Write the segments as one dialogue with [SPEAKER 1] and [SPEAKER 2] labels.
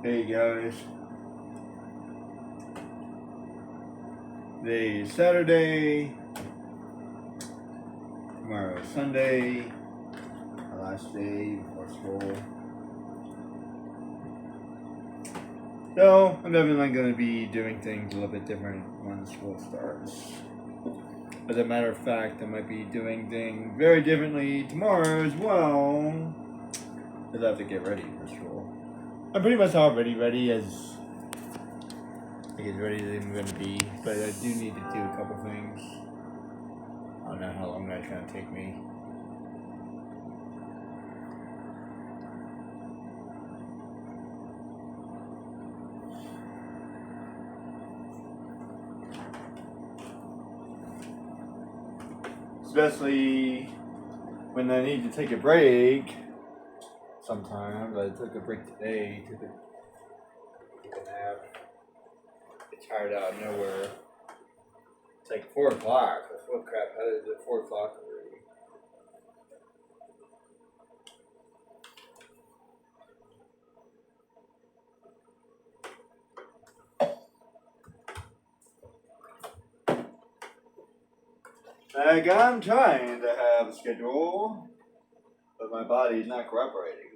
[SPEAKER 1] Hey guys, today is Saturday, tomorrow is Sunday, our last day before school. So, I'm definitely going to be doing things a little bit different when school starts. As a matter of fact, I might be doing things very differently tomorrow as well, because I have to get ready for school. I'm pretty much already ready as ready as I'm going to be, but I do need to do a couple things. I don't know how long that's going to take me. Especially when I need to take a break. Sometimes I took a break today. Took a nap. Get tired out of nowhere. It's like 4 o'clock. What crap? How is it 4 o'clock already? Like, I'm trying to have a schedule, but my body's not cooperating.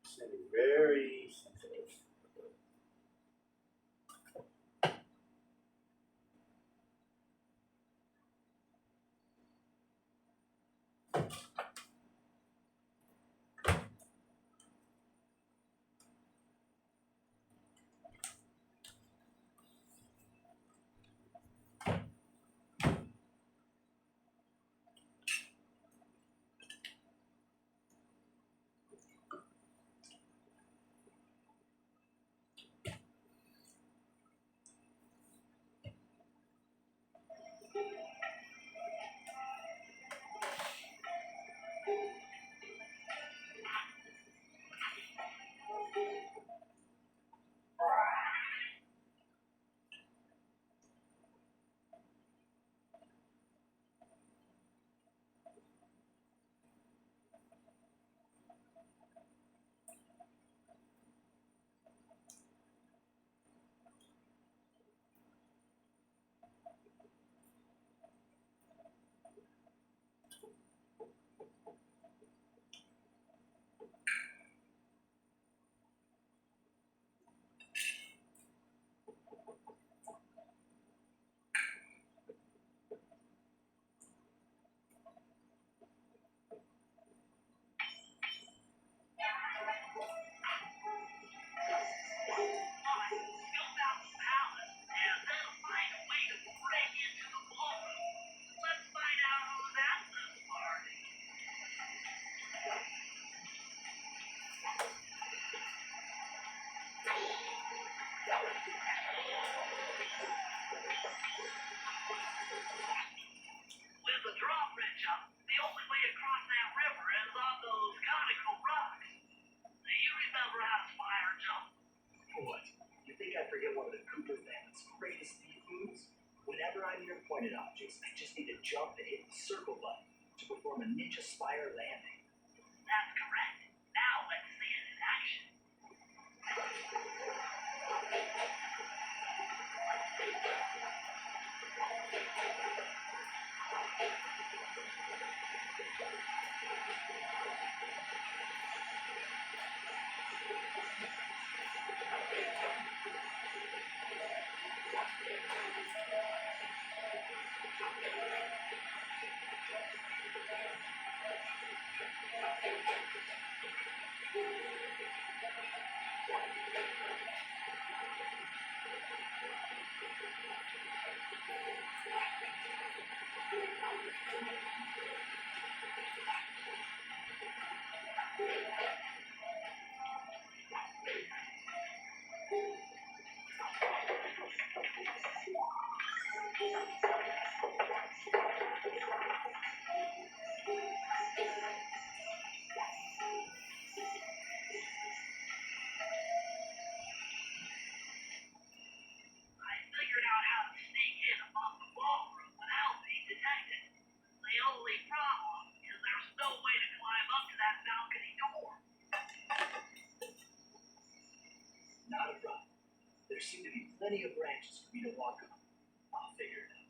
[SPEAKER 1] It's gonna be very sensitive.
[SPEAKER 2] Objects, I just need to jump and hit the circle button to perform a Ninja Spire landing. That's correct. Now let's see it in action. plenty of branches for me to walk on. I'll figure it out.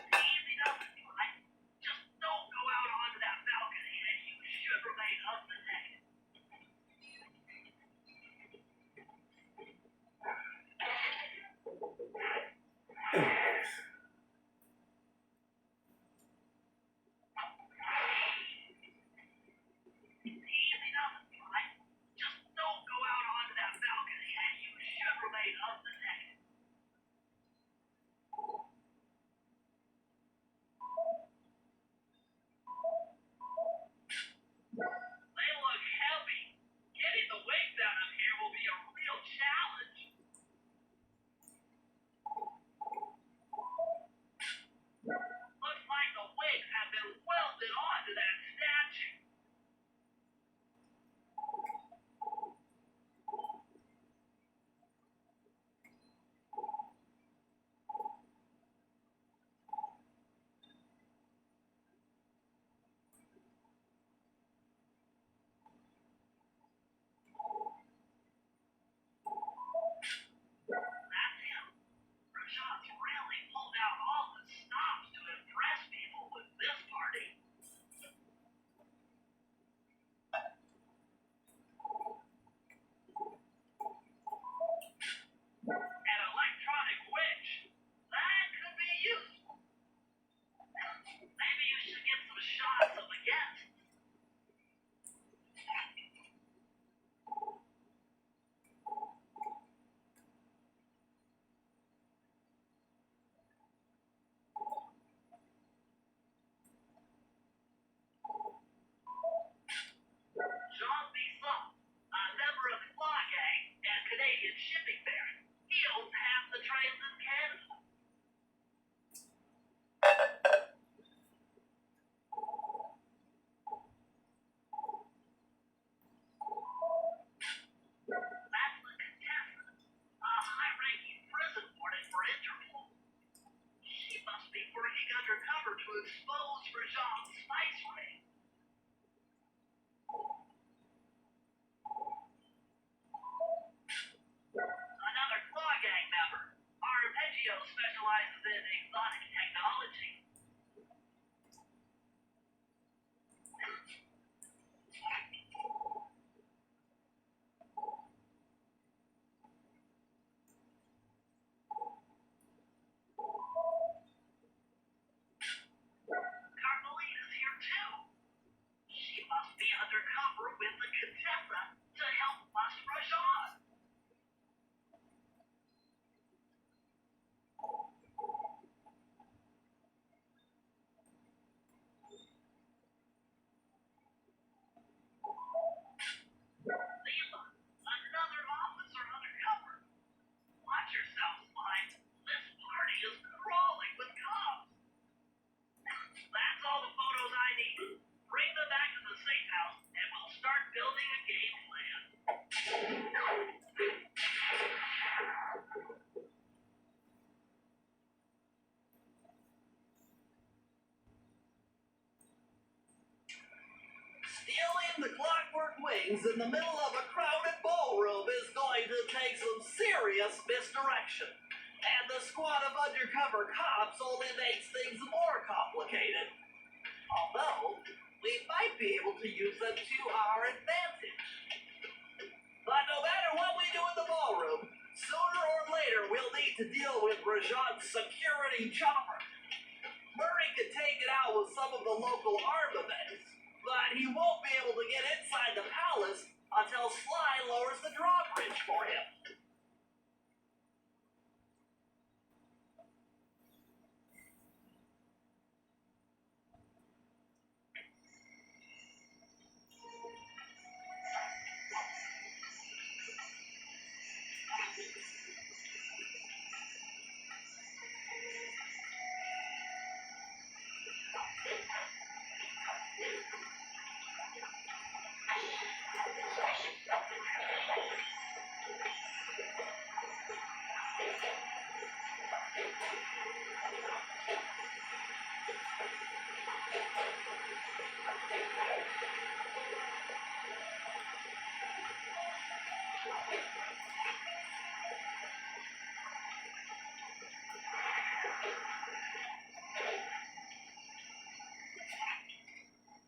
[SPEAKER 2] Easy doesn't fly. Just don't go out onto that balcony and you should remain unprotected. Easy doesn't fly. Just don't go out onto that balcony and you should remain unprotected. They look heavy. Getting the wings out of here will be a real challenge. Looks like the wings have been welded onto that statue. That's him. Rashad's really pulled out all the stops to impress people with this party. An electronic winch. That could be useful. Maybe you should get some shots of the guests. Jean Bisson, a member of the Claw Gang and Canadian shipping baron. He owns half the trains in Canada. That's the contestant, a high-ranking prison warden for Interpol. She must be working undercover to expose Rajan's spice ring. Another Claw Gang member. Arpeggio specializes in exotic technology. Carmelita's here too. She must be undercover with the Contessa to help bust Rajan. Lila, another officer undercover. Watch yourself, Slime. This party is crawling with cops. That's all the photos I need. Bring them back to the safe house and we'll start building a game plan. Stealing the clockwork wings in the middle of a crowded ballroom is going to take some serious misdirection. And the a squad of undercover cops only makes things more complicated. Although, we might be able to use them to our advantage. But no matter what we do in the ballroom, sooner or later we'll need to deal with Rajan's security chopper. Murray could take it out with some of the local armaments, but he won't be able to get inside the palace until Sly lowers the drawbridge for him.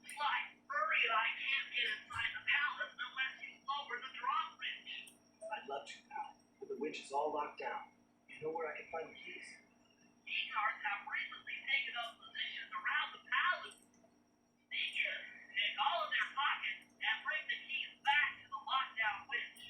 [SPEAKER 2] Sly, Murray and I can't get inside the palace unless you lower the drawbridge.
[SPEAKER 3] I'd love to, pal, but the winch is all locked down. You know where I can find the keys?
[SPEAKER 2] E-cars have recently taken up positions around the palace. Sneak in, take all of their pockets, and bring the keys back to the lockdown winch.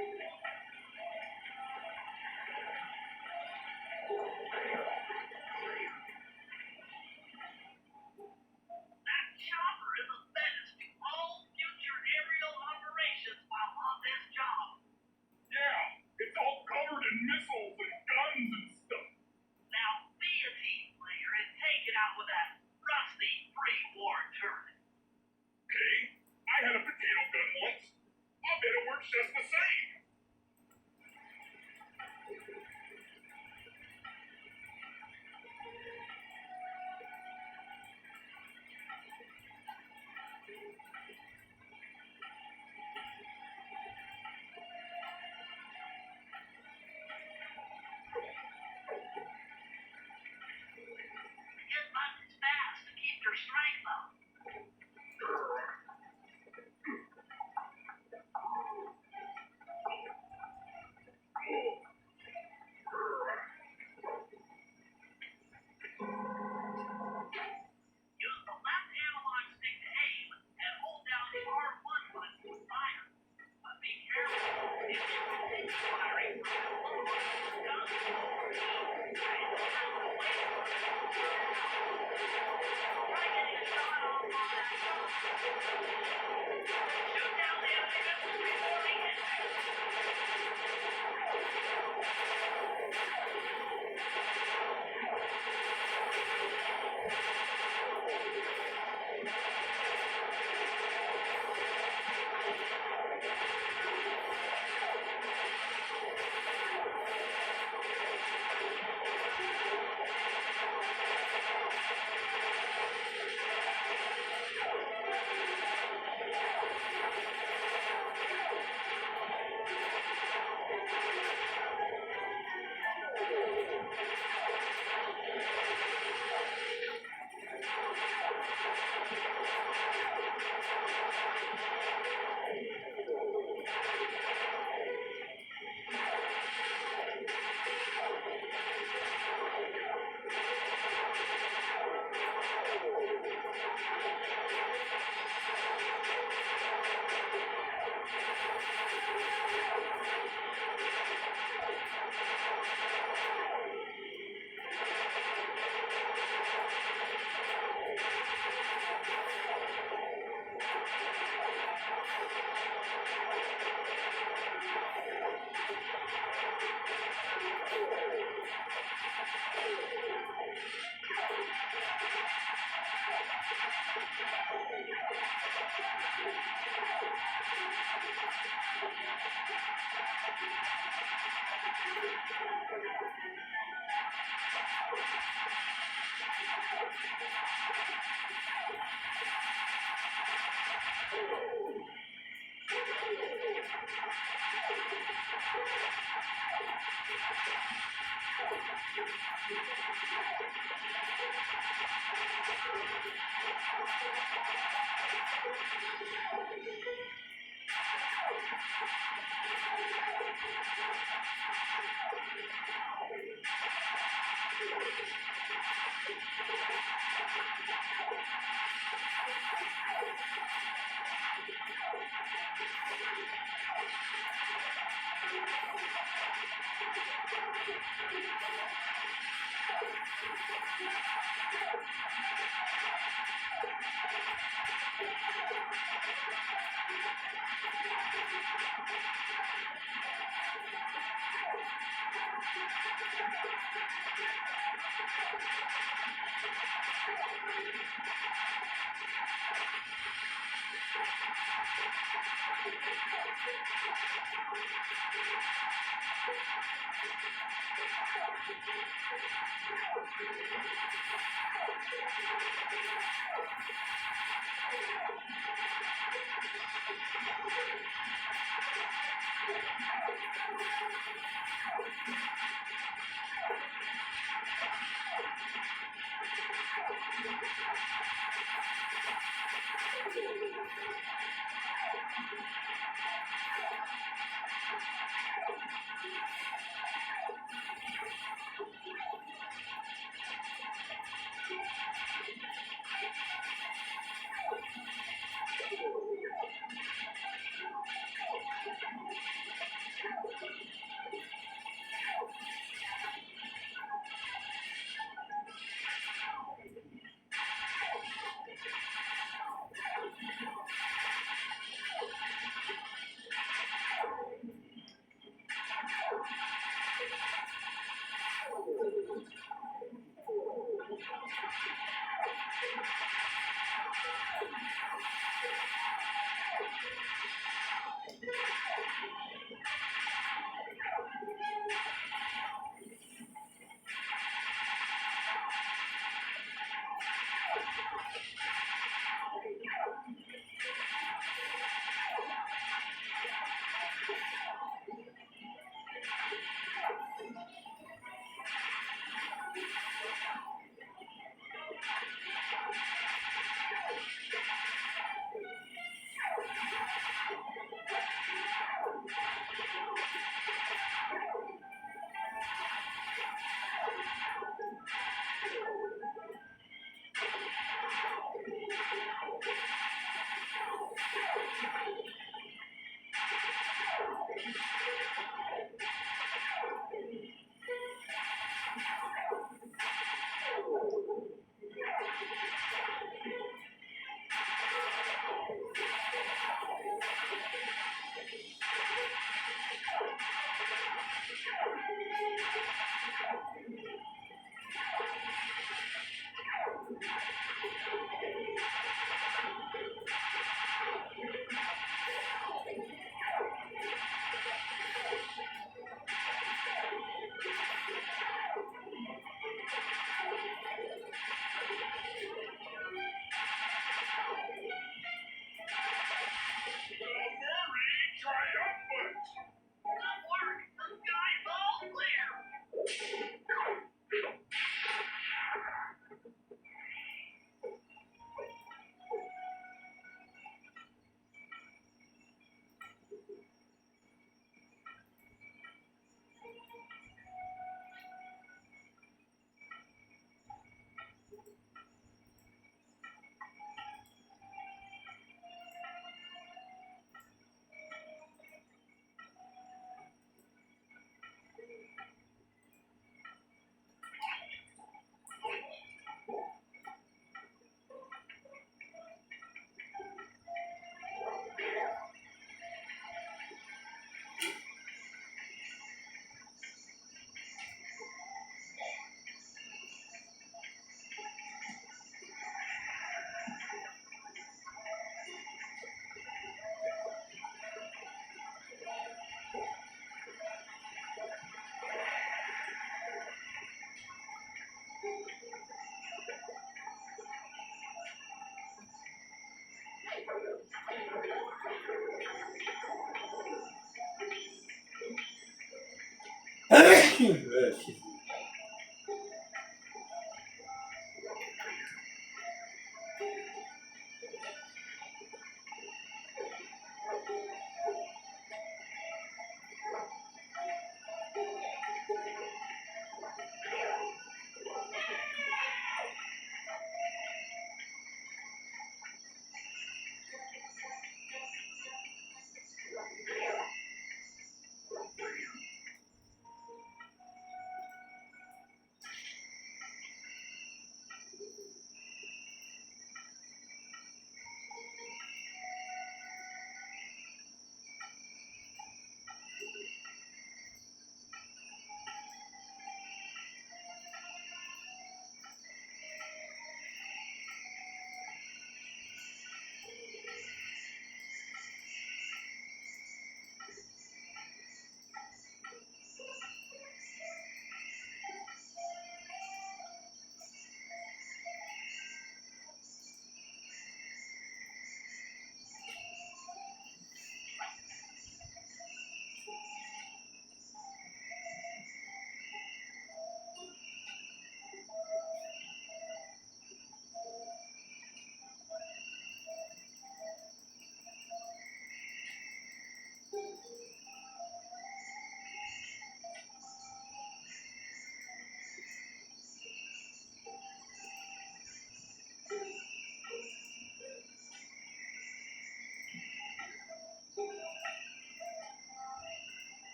[SPEAKER 2] That chopper is a menace to all future aerial operations while on this job.
[SPEAKER 4] Yeah, it's all covered in missiles and guns and stuff.
[SPEAKER 2] Now be a team player and take it out with that rusty pre-war turret.
[SPEAKER 4] Okay, I had a potato gun once. I bet it works just the same.
[SPEAKER 2] Hit buttons fast to keep your strength up. Use the left analog stick to aim and hold down the R1 button to fire. But be careful. If you continue firing, the little button does try getting a shot off on that shot. Shoot down the enemy missiles before they hit you.
[SPEAKER 1] Excuse me.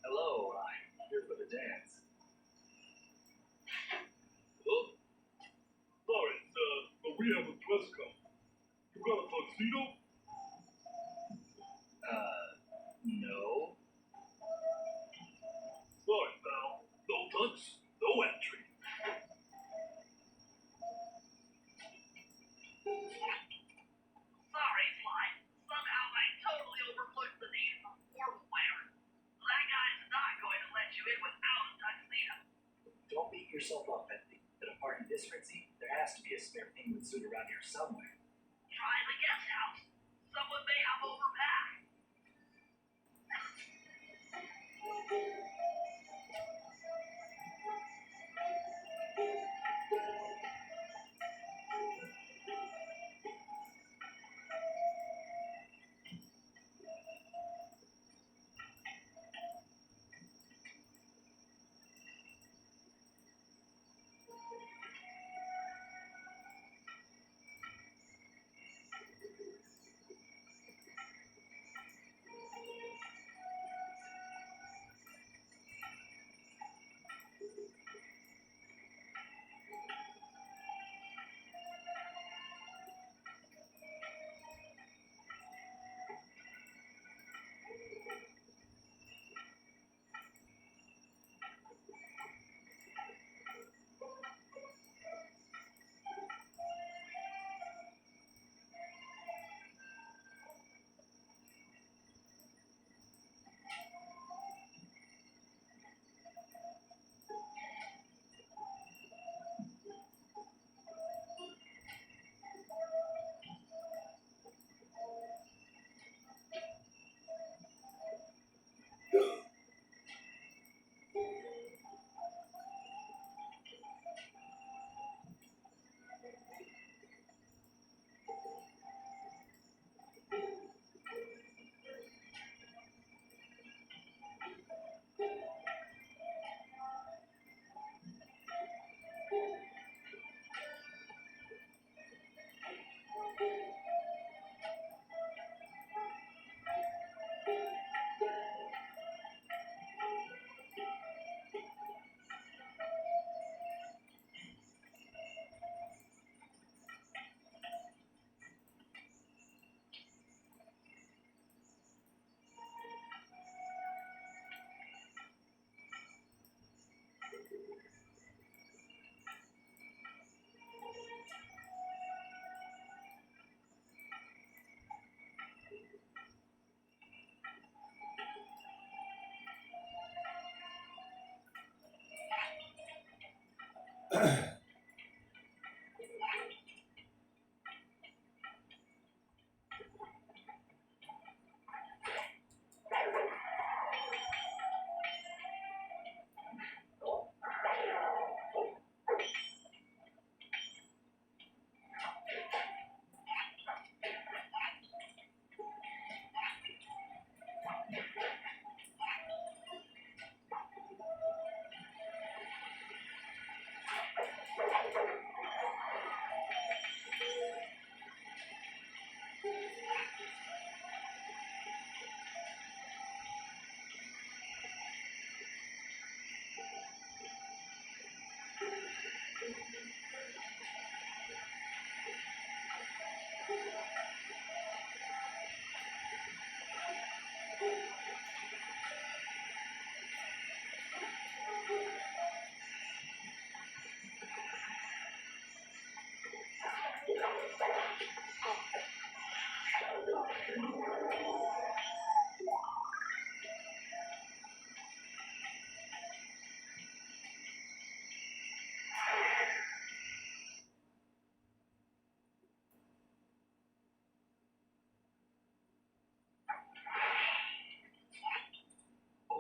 [SPEAKER 3] Hello, I'm here for the dance.
[SPEAKER 4] Huh? Sorry, but we have a dress code. You got a tuxedo?
[SPEAKER 3] No.
[SPEAKER 4] Sorry, pal. No tux, no entry.
[SPEAKER 2] Sorry, Sly. Somehow I totally overlooked the need for formal wear. That guy's not going to let you in without a tuxedo.
[SPEAKER 3] Don't beat yourself up, Bentley. At a party this ritzy, there has to be a spare penguin suit around here somewhere.
[SPEAKER 2] Try the guest house.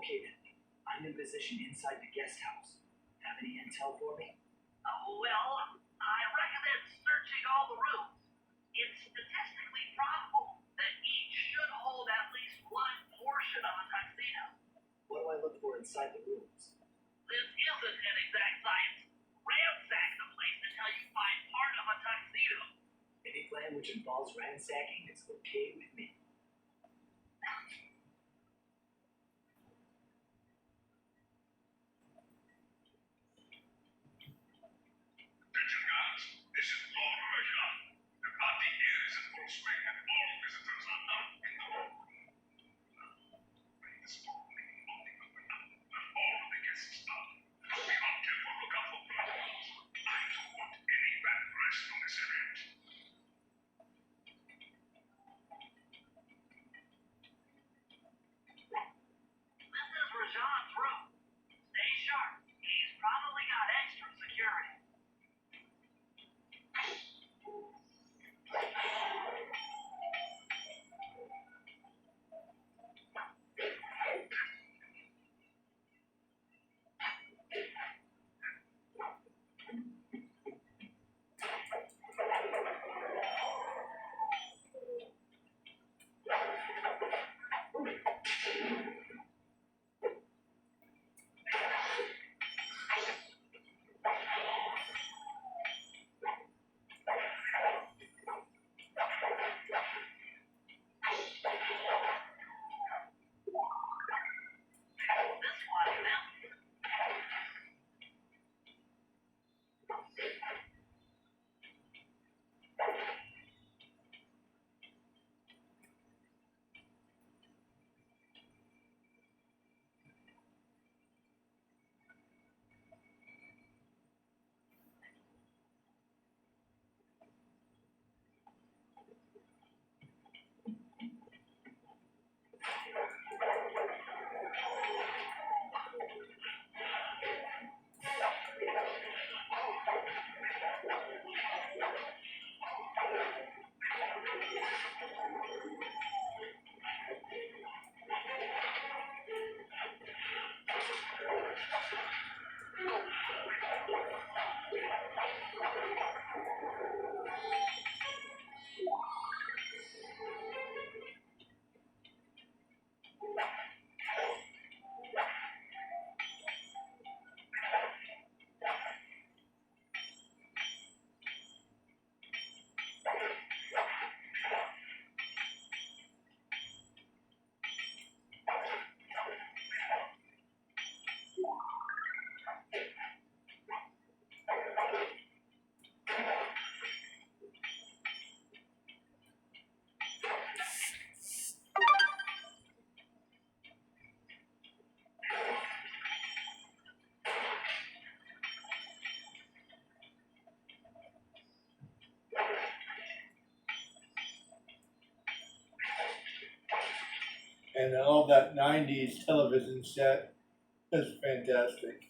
[SPEAKER 3] Okay then. I'm in position inside the guest house. Have any intel for me?
[SPEAKER 2] Well, I recommend searching all the rooms. It's statistically probable that each should hold at least one portion of a tuxedo.
[SPEAKER 3] What do I look for inside the rooms?
[SPEAKER 2] This isn't an exact science. Ransack the place until you find part of a tuxedo.
[SPEAKER 3] Any plan which involves ransacking is okay with me.
[SPEAKER 4] Attention guards, this is Lord Rajan. The party here is in full swing and all visitors are now in the room. Bring this morning, nothing open up. All of the guests are. Be on careful lookout for protocols. I don't want any bad press from this event.
[SPEAKER 1] And I love that 90s television set. That's fantastic.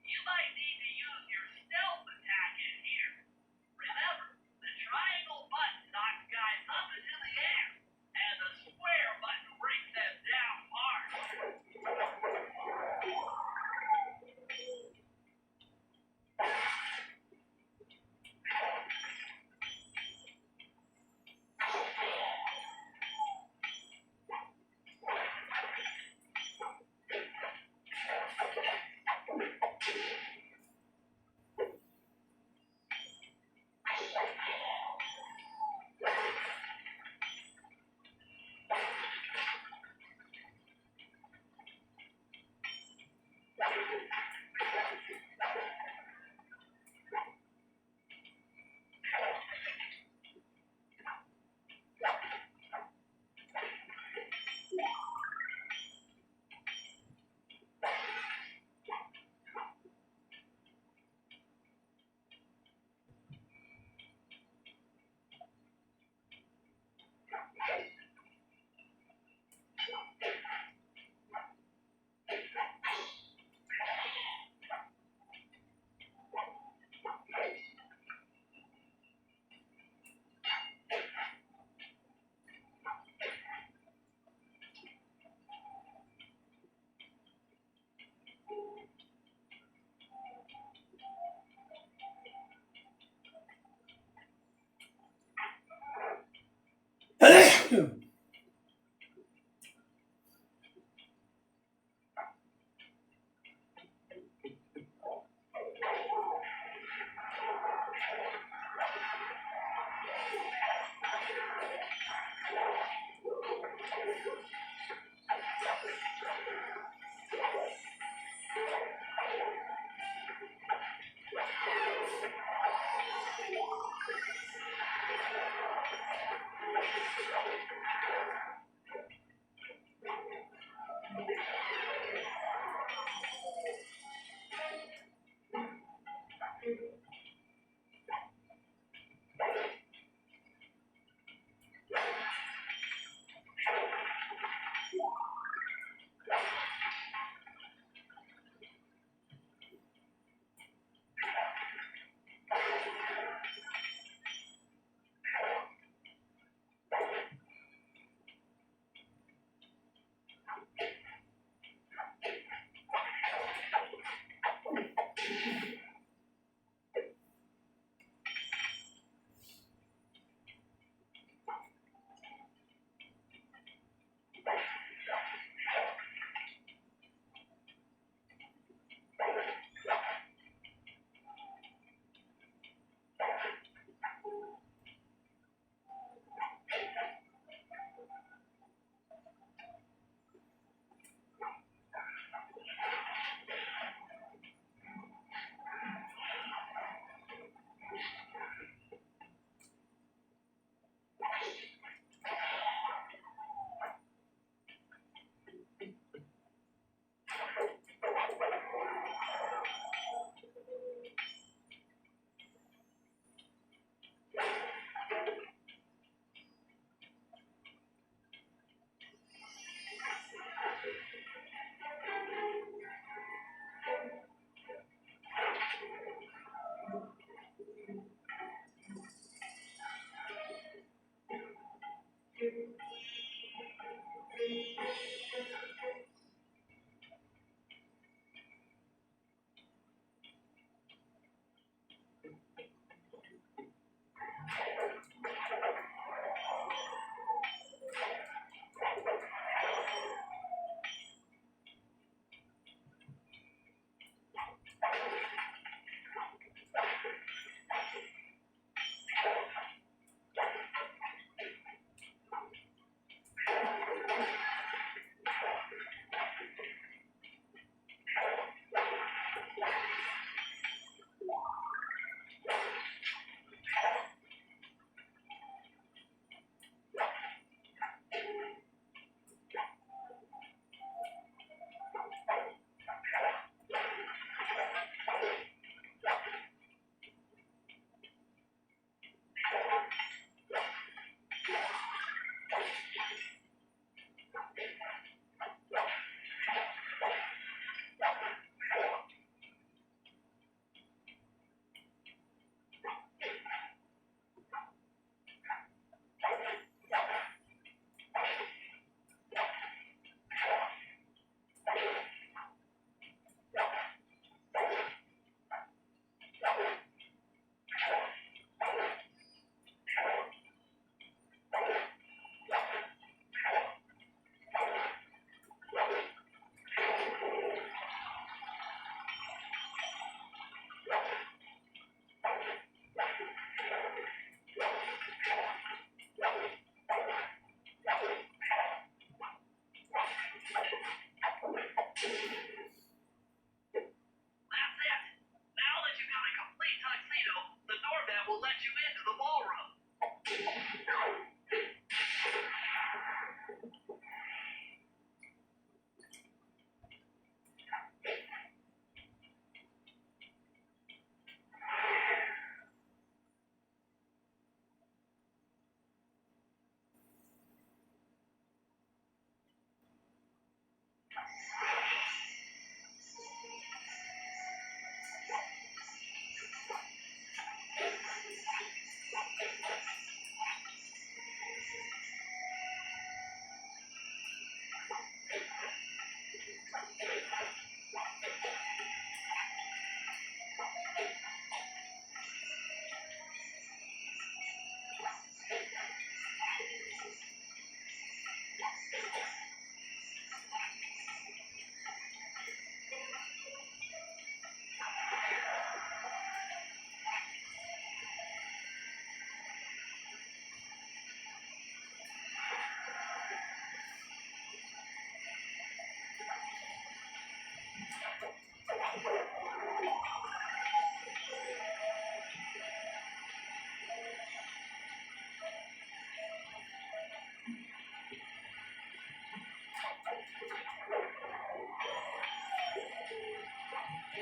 [SPEAKER 2] You might need to use your stealth attack in here. Remember, the triangle button knocks guys up into the air, and the square button brings them down hard.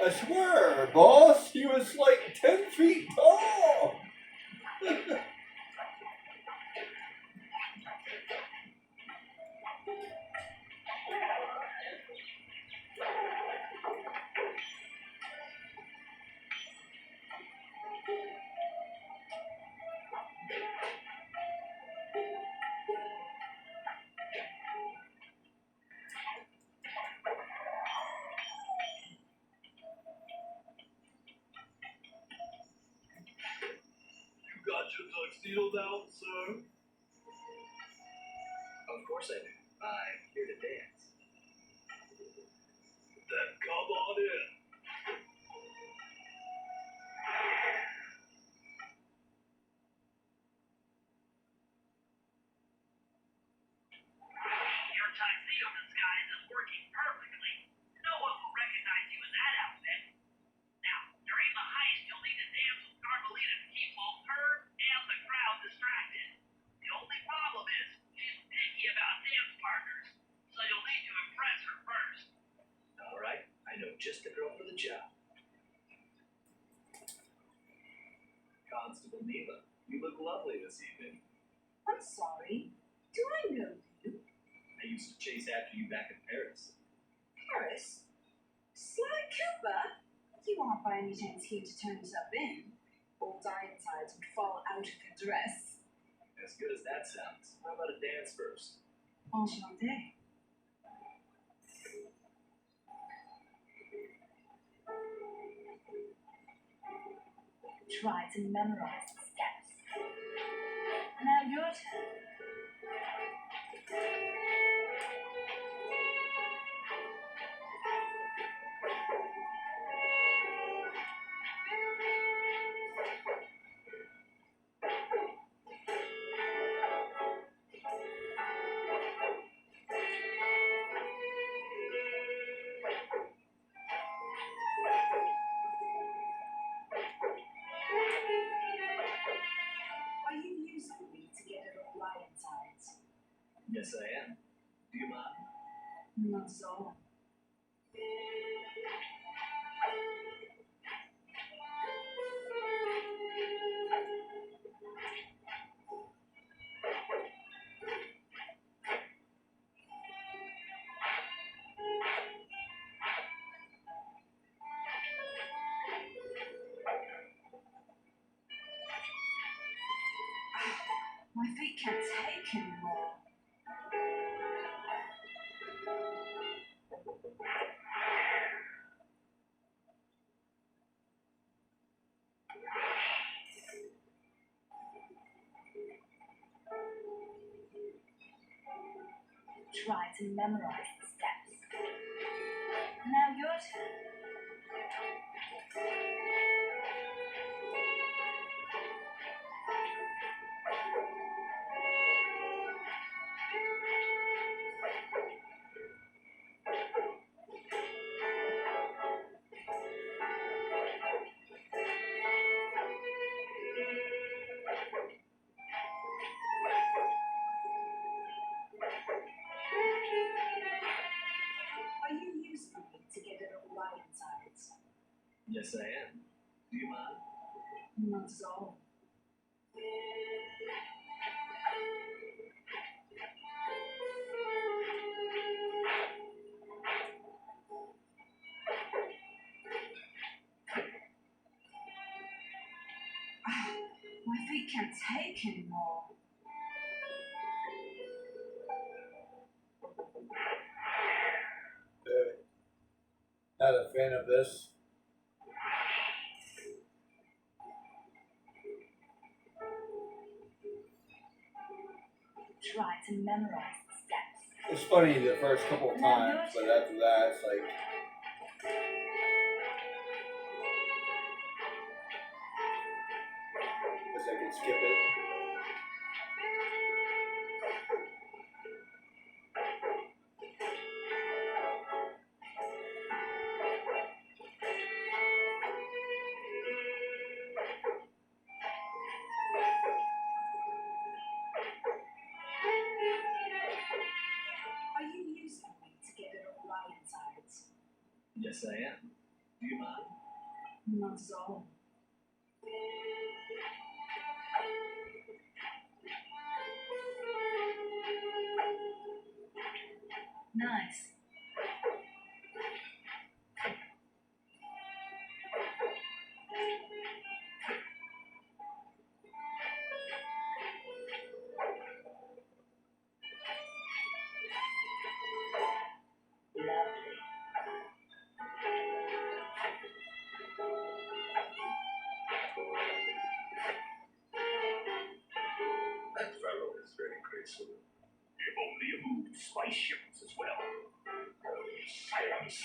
[SPEAKER 1] I swear, boss, he was like 10 feet tall.
[SPEAKER 3] You got your tuxedo down, sir? Of course I do. I'm here to dance. Then come on in.
[SPEAKER 2] Your tuxedo disguise is working perfectly. No one will recognize you in that outfit. Now, during the heist, you'll need to dance with Carmelita to keep both her and the crowd distracted. The only problem is, she's picky about dance partners, so you'll need to impress her first.
[SPEAKER 3] All right, I know just the girl for the job. Constable Neva, you look lovely this evening.
[SPEAKER 5] I'm sorry. Do I know you?
[SPEAKER 3] I used to chase after you back in Paris.
[SPEAKER 5] Paris? Sly Cooper? You aren't by any chance here to turn yourself in? Old Ironsides would fall out of your dress.
[SPEAKER 3] As good as that sounds, how about a dance first?
[SPEAKER 5] Enchanté. Try to memorize the steps. Now your turn. Are you using me to get it all Ironsides?
[SPEAKER 3] Yes, I am. Do you mind?
[SPEAKER 5] Not at all. My feet can't take anymore. Try to memorize the steps. Now your turn. Are you using me to get it all Ironsides?
[SPEAKER 3] Yes, I am. Do you mind?
[SPEAKER 5] Not at all. My feet can't take anymore.
[SPEAKER 1] Not a fan of this.
[SPEAKER 5] Try to memorize the steps.
[SPEAKER 1] It's funny the first couple of times, but after that, it's like. Guess I can skip it.
[SPEAKER 5] Are you using me to get it all Ironsides?
[SPEAKER 3] Yes, I am. Do Do you mind?
[SPEAKER 5] Not at all. Nice. Lovely.
[SPEAKER 4] That fellow is very graceful. If only you moved spaceships as well. Silence.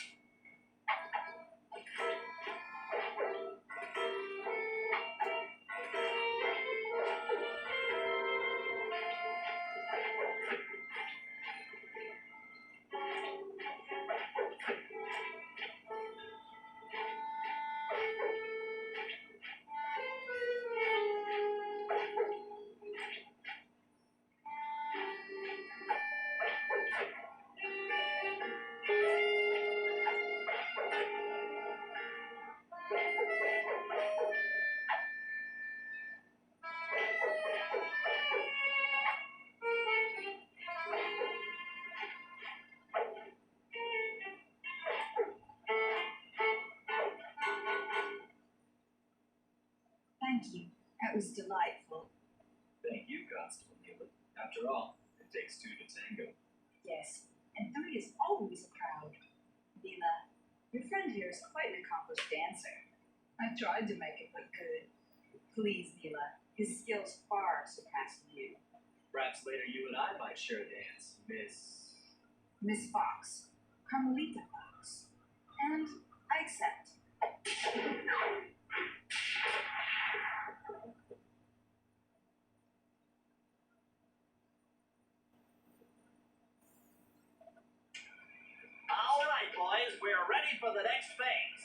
[SPEAKER 5] Thank you. That was delightful.
[SPEAKER 3] Thank you, Constable Nealon. After all, it takes two to tango.
[SPEAKER 5] Yes, and three is always a crowd. Leela, your friend here is quite an accomplished dancer. I tried to make it look good. Please, Leela, his skills far surpass you.
[SPEAKER 3] Perhaps later you and I might share a dance,
[SPEAKER 5] Miss Fox, Carmelita Fox, and I accept.
[SPEAKER 2] All right, boys, we're ready for the next phase.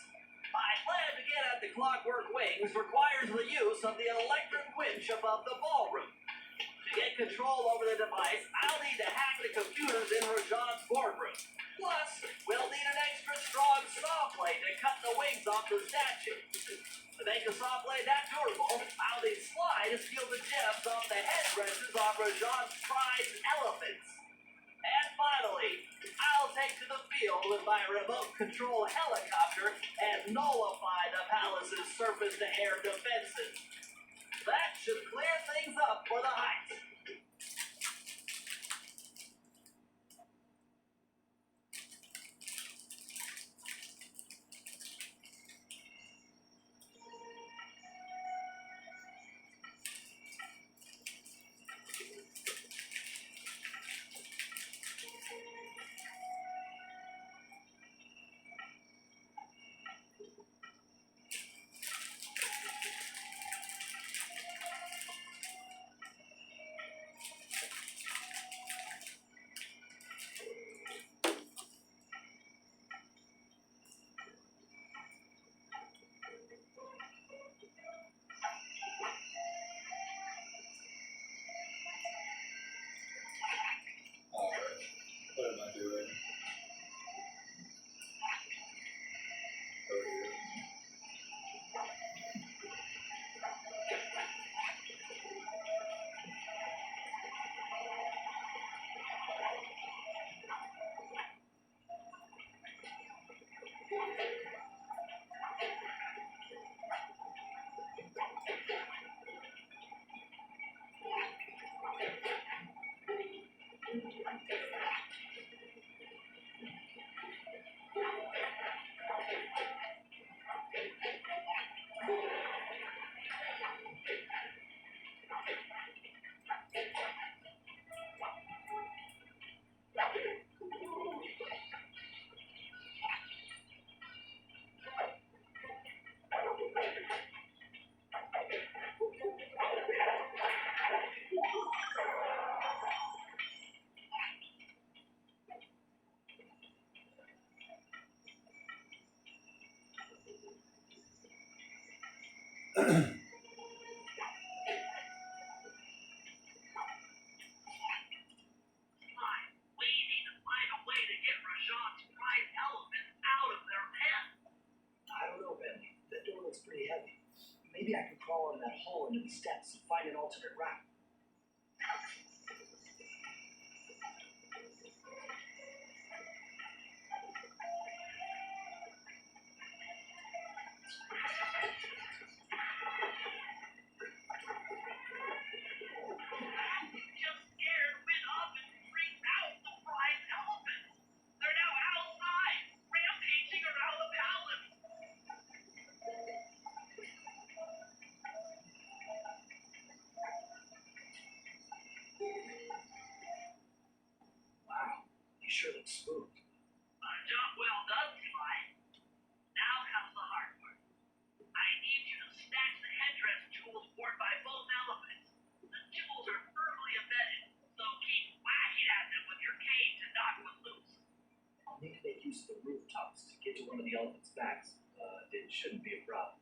[SPEAKER 2] My plan to get at the Clockwork Wings requires the use of the electric winch above the ballroom. To get control over the device, I'll need to hack the computers in Rajan's boardroom. Plus, we'll need an extra strong saw blade to cut the wings off the statue. To make the saw blade that durable, I'll need Sly to steal the gems off the headresses on Rajan's prized elephants. And finally, I'll take to the field with my remote control helicopter and nullify the palace's surface-to-air defenses. That should clear things up for the Heights.
[SPEAKER 1] Alright, what am I doing? Oh, yeah.
[SPEAKER 2] We need to find a way to get Rajan's prized elephants out of their pen.
[SPEAKER 3] I fall into the steps and find an alternate route.
[SPEAKER 2] Just scared went up and freaked out the prize elephants. They're now outside, rampaging around the palace.
[SPEAKER 3] Wow, you sure look spooked.
[SPEAKER 2] A job well done, Sly. Now comes the hard part. I need you to snatch the headdress jewels worn by both elephants. The jewels are firmly embedded, so keep whacking at them with your cane to knock one loose.
[SPEAKER 3] I'll need to make use of the rooftops to get to one of the elephants' backs. It shouldn't be a problem.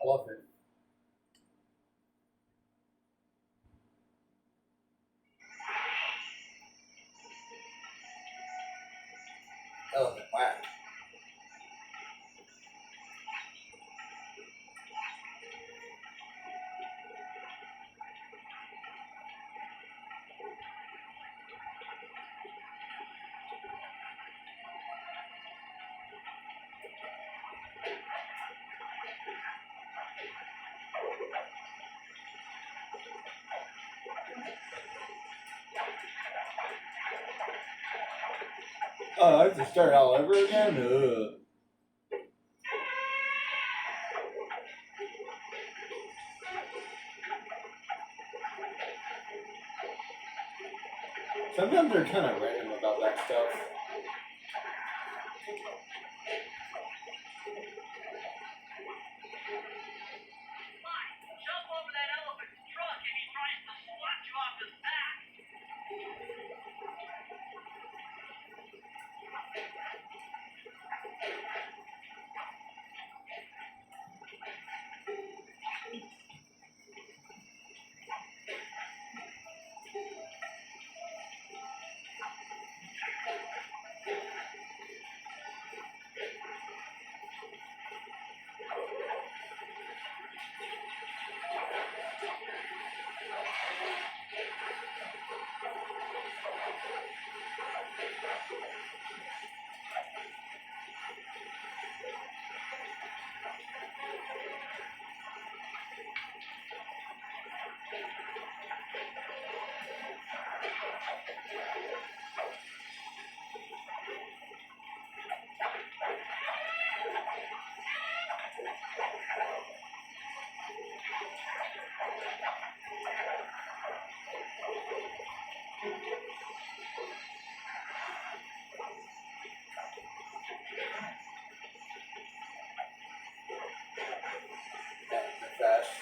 [SPEAKER 1] I love it. Elephant, wow. Oh, I have to start all over again? Ugh. Sometimes they're kind of random about that stuff.
[SPEAKER 2] Fine, jump over that elephant's trunk if he tries to swat you off his back.
[SPEAKER 1] Fast.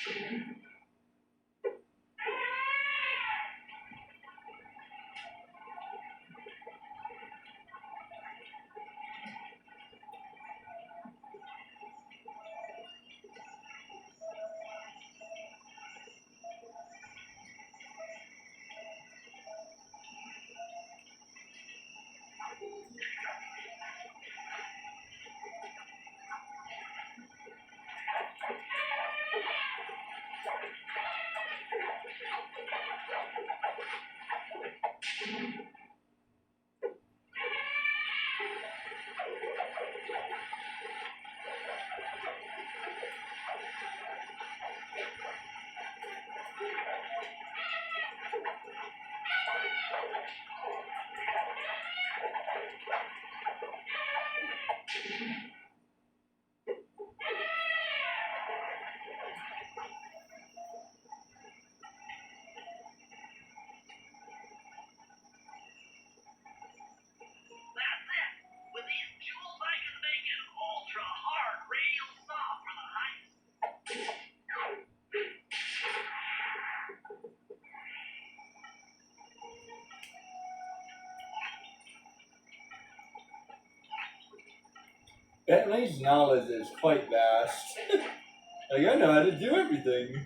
[SPEAKER 2] That's it. With these jewels, I can make an ultra hard radial saw for the heist.
[SPEAKER 1] Bentley's knowledge is quite vast. Like, I know how to do everything.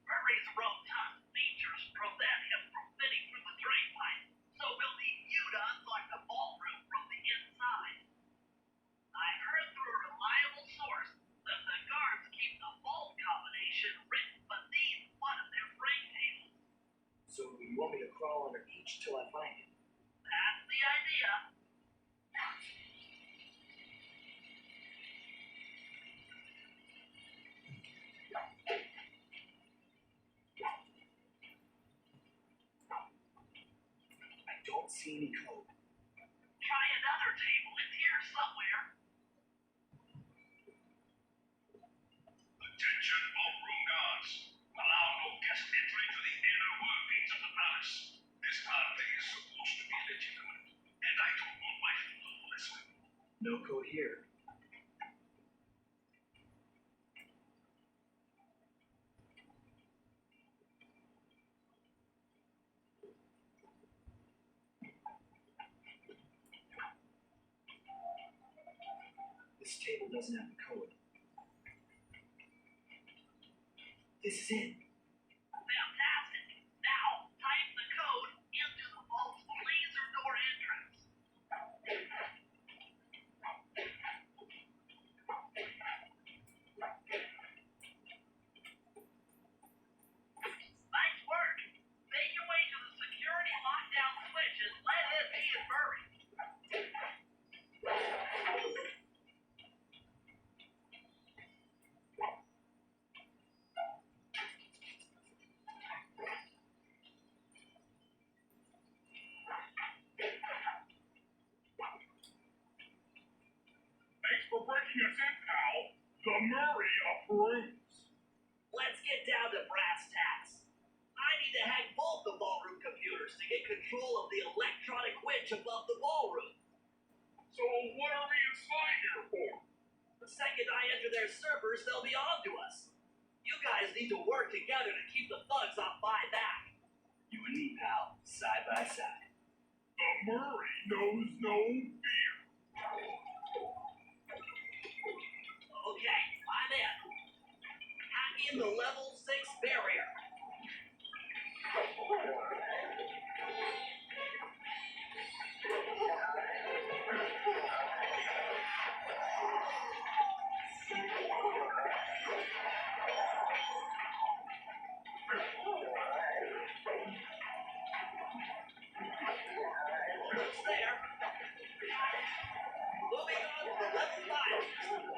[SPEAKER 2] Murray's rotund features prevent him from fitting through the drain pipe, so we'll need you to unlock the ballroom from the inside. I heard through a reliable source that the guards keep the vault combination written beneath one of their break tables.
[SPEAKER 3] So you want me to crawl under each till I find it?
[SPEAKER 2] That's the idea.
[SPEAKER 3] I don't see any code.
[SPEAKER 2] Try another table. It's here somewhere.
[SPEAKER 4] Attention, ballroom guards. Allow no guest entry to the inner workings of the palace. This party is supposed to be legitimate, and I don't want my people listening.
[SPEAKER 3] No code here. This table doesn't have the code. This is it.
[SPEAKER 2] Fantastic. Now, type the code into the vault's laser door entrance. Nice work. Make your way to the security lockdown switch and let in me and Murray.
[SPEAKER 4] Thanks for breaking us in, pal. The Murray approves.
[SPEAKER 2] Let's get down to brass tacks. I need to hack both the ballroom computers to get control of the electronic winch above the ballroom.
[SPEAKER 4] So what are we inside here for?
[SPEAKER 2] The second I enter their servers, they'll be on to us. You guys need to work together to keep the thugs off my back.
[SPEAKER 3] You and me, pal, side by side.
[SPEAKER 4] The Murray knows no fear.
[SPEAKER 2] Okay, I'm in. Hack me breaking the level 6 barrier. Almost there. Moving on to level 5.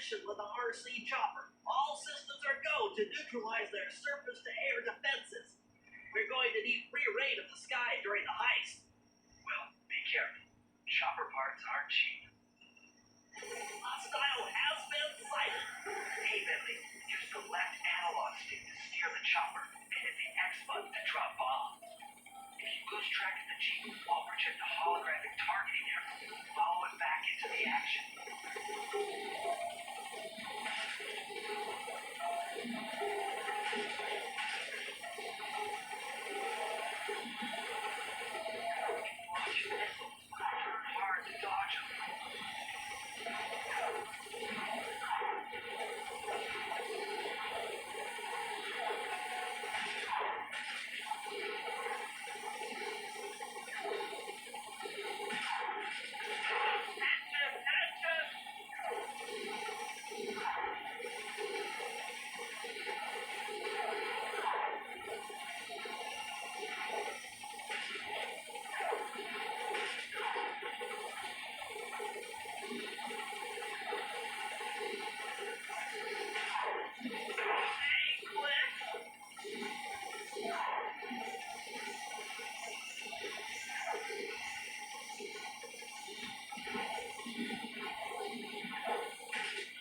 [SPEAKER 2] position with the RC chopper. All systems are go to neutralize their surface-to-air defenses. We're going to need free reign of the sky during the heist.
[SPEAKER 3] Well, be careful. Chopper parts aren't cheap.
[SPEAKER 2] Hostile has been sighted.
[SPEAKER 3] Hey, Bentley, use the left analog stick to steer the chopper and hit the X button to drop bombs. If you lose track of the Jeep, I'll project a holographic targeting arrow. Follow it back into the action. Watch your missiles. Turn hard to dodge them.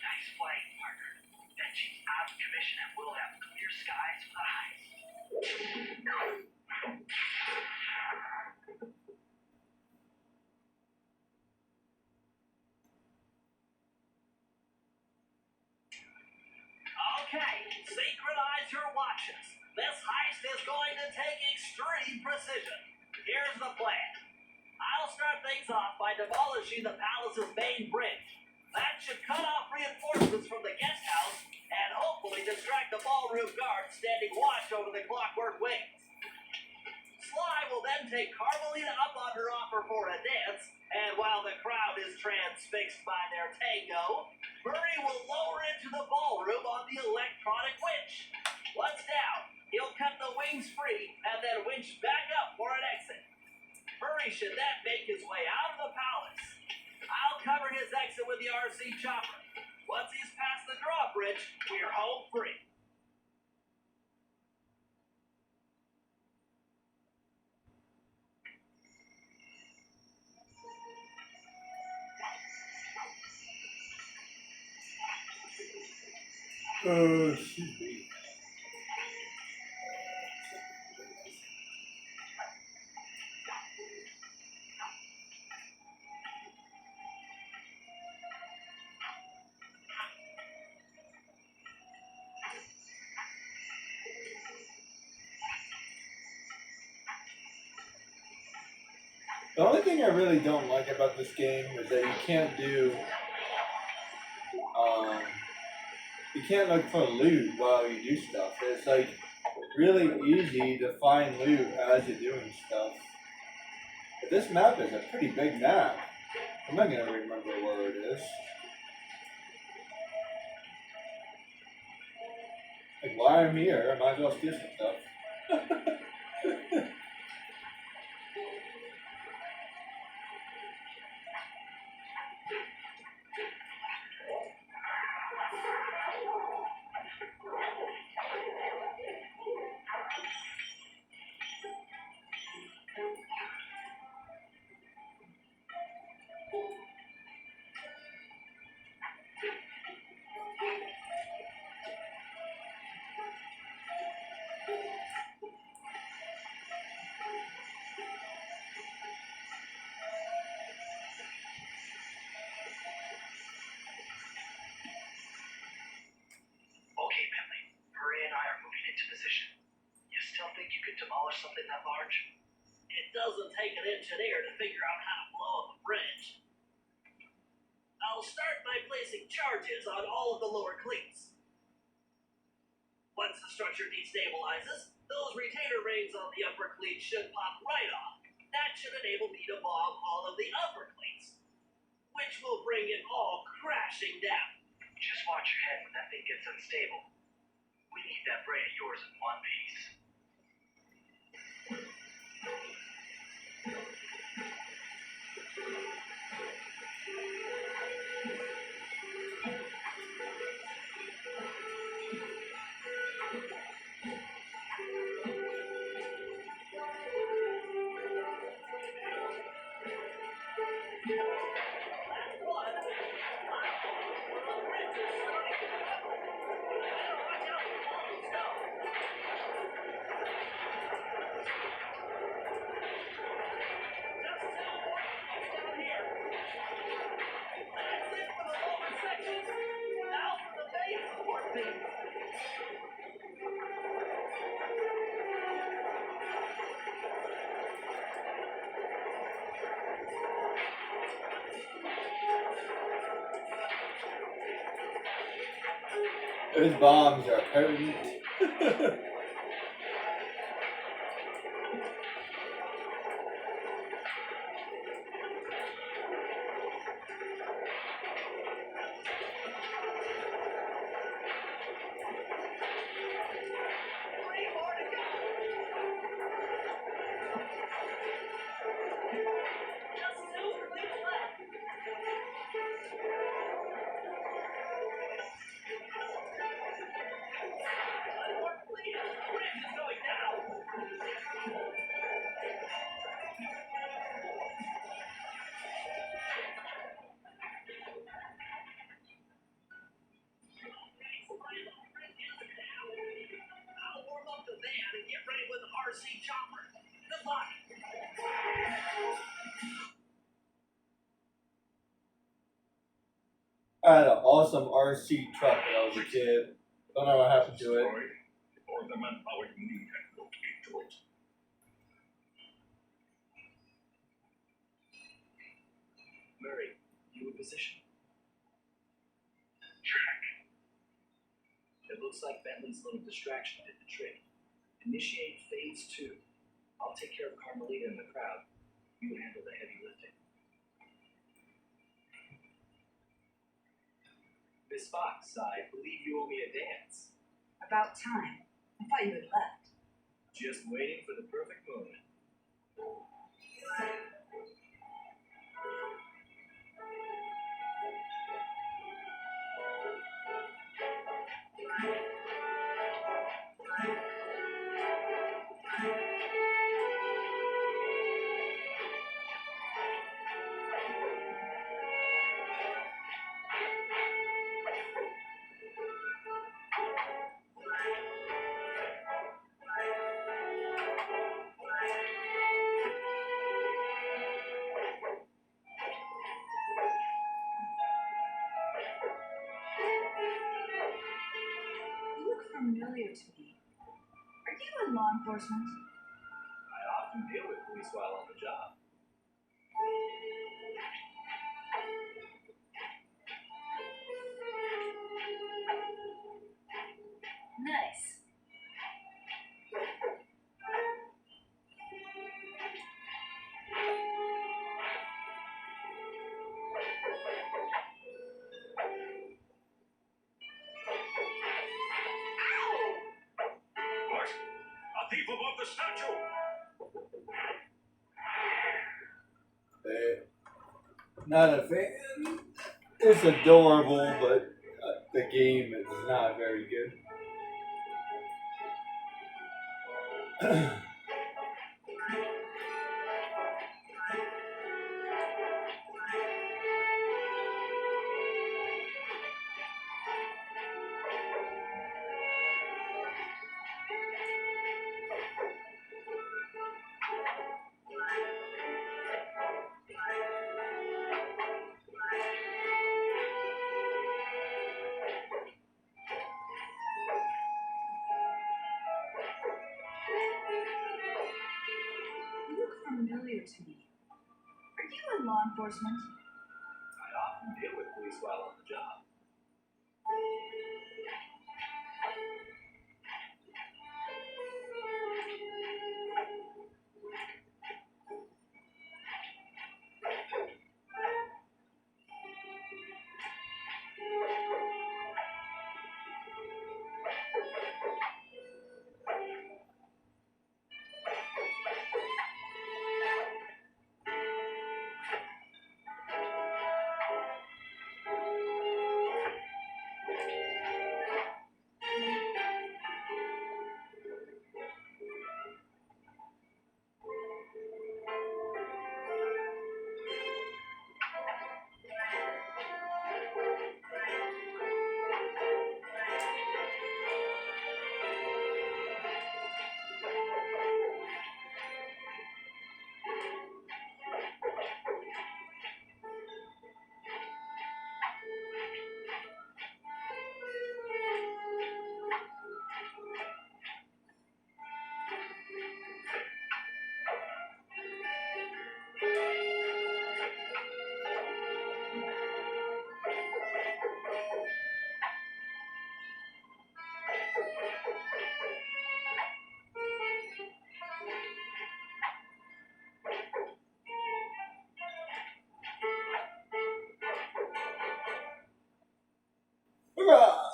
[SPEAKER 3] Nice flight, partner. That Jeep's out of commission and we'll have clear skies for the heist.
[SPEAKER 2] Okay, synchronize your watches. This heist is going to take extreme precision. Here's the plan. I'll start things off by demolishing the palace's main bridge. That should cut off reinforcements from the guest house and hopefully distract the ballroom guards standing watch over the clockwork wings. Sly will then take Carmelita up on her offer for a dance, and while the crowd is transfixed by their tango, Murray will lower into the ballroom on the electronic winch. Once down, he'll cut the wings free and then winch back up for an exit. Murray should then make his way out of the palace. I'll cover his exit with the RC chopper. Once he's past the drawbridge, we're home free.
[SPEAKER 1] Excuse me. The only thing I really don't like about this game is that you can't look for loot while you do stuff. It's like really easy to find loot as you're doing stuff. But this map is a pretty big map. I'm not gonna remember where it is. Like while I'm here, I might as well steal some stuff.
[SPEAKER 3] Okay, Bentley. Murray and I are moving into position. You still think you could demolish something that large?
[SPEAKER 2] It doesn't take an engineer to figure out how to blow up a bridge. I'll start by placing charges on all of the lower cleats. Once the structure destabilizes, those retainer rings on the upper cleats should pop right off. That should enable me to bomb all of the upper cleats, which will bring it all crashing down.
[SPEAKER 3] Just watch your head when that thing gets unstable. We need that brain of yours in one piece.
[SPEAKER 1] Those bombs are potent.
[SPEAKER 2] Three more to go. Just two release left. One more, please. Bridge is going down. I'll warm up the van and get ready with the RC chopper. Good luck.
[SPEAKER 1] I had an awesome RC truck when I was a kid. Don't know what happened to it.
[SPEAKER 4] Destroyed, or the manpower you need and put into it.
[SPEAKER 3] Murray, you in position?
[SPEAKER 4] Check.
[SPEAKER 3] It looks like Bentley's little distraction did the trick. Initiate phase 2. I'll take care of Carmelita and the crowd. You handle the heavy lifting. Miss Fox, I believe you owe me a dance.
[SPEAKER 5] About time. I thought you had left.
[SPEAKER 3] Just waiting for the perfect moment.
[SPEAKER 5] You look familiar to me. Are you in law enforcement?
[SPEAKER 3] I often deal with police while on the job.
[SPEAKER 5] Nice.
[SPEAKER 4] What? A thief above the statue!
[SPEAKER 1] Not a fan. It's adorable, but the game is not very good.
[SPEAKER 5] You look familiar to me. Are you in law enforcement?
[SPEAKER 3] I often deal with police while on the job.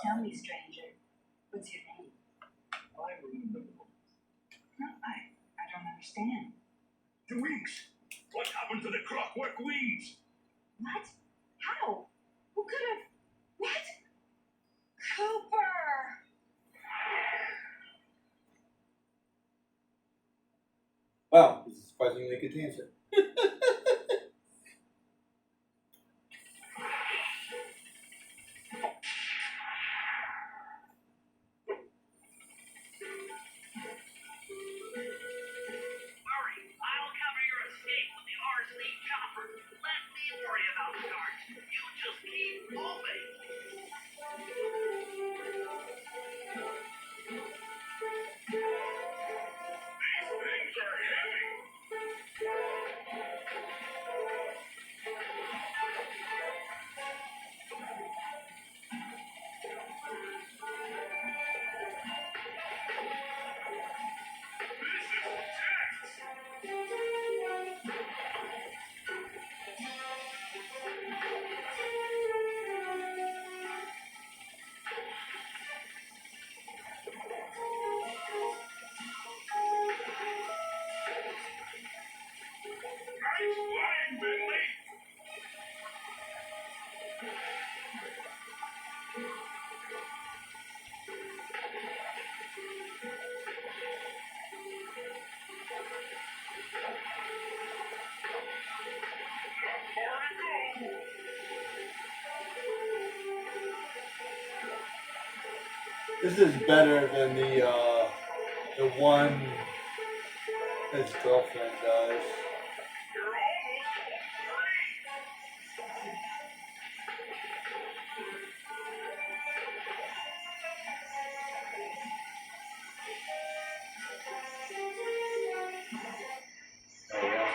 [SPEAKER 5] Tell me, stranger, what's your name?
[SPEAKER 3] I'm reasonable.
[SPEAKER 5] No, I don't understand.
[SPEAKER 4] The wings! What happened to the clockwork wings?
[SPEAKER 5] What? How? Who could have? What? Cooper!
[SPEAKER 1] Wow, this is surprisingly good answer.
[SPEAKER 2] Hurry, I'll cover your escape with the RC chopper. Let me worry about the guards. You just keep moving.
[SPEAKER 4] These things are heavy. This is intense. Nice flying, Bentley. Not far to go.
[SPEAKER 1] This is better than the one his girlfriend does.
[SPEAKER 4] You're almost home free.
[SPEAKER 1] Oh yeah.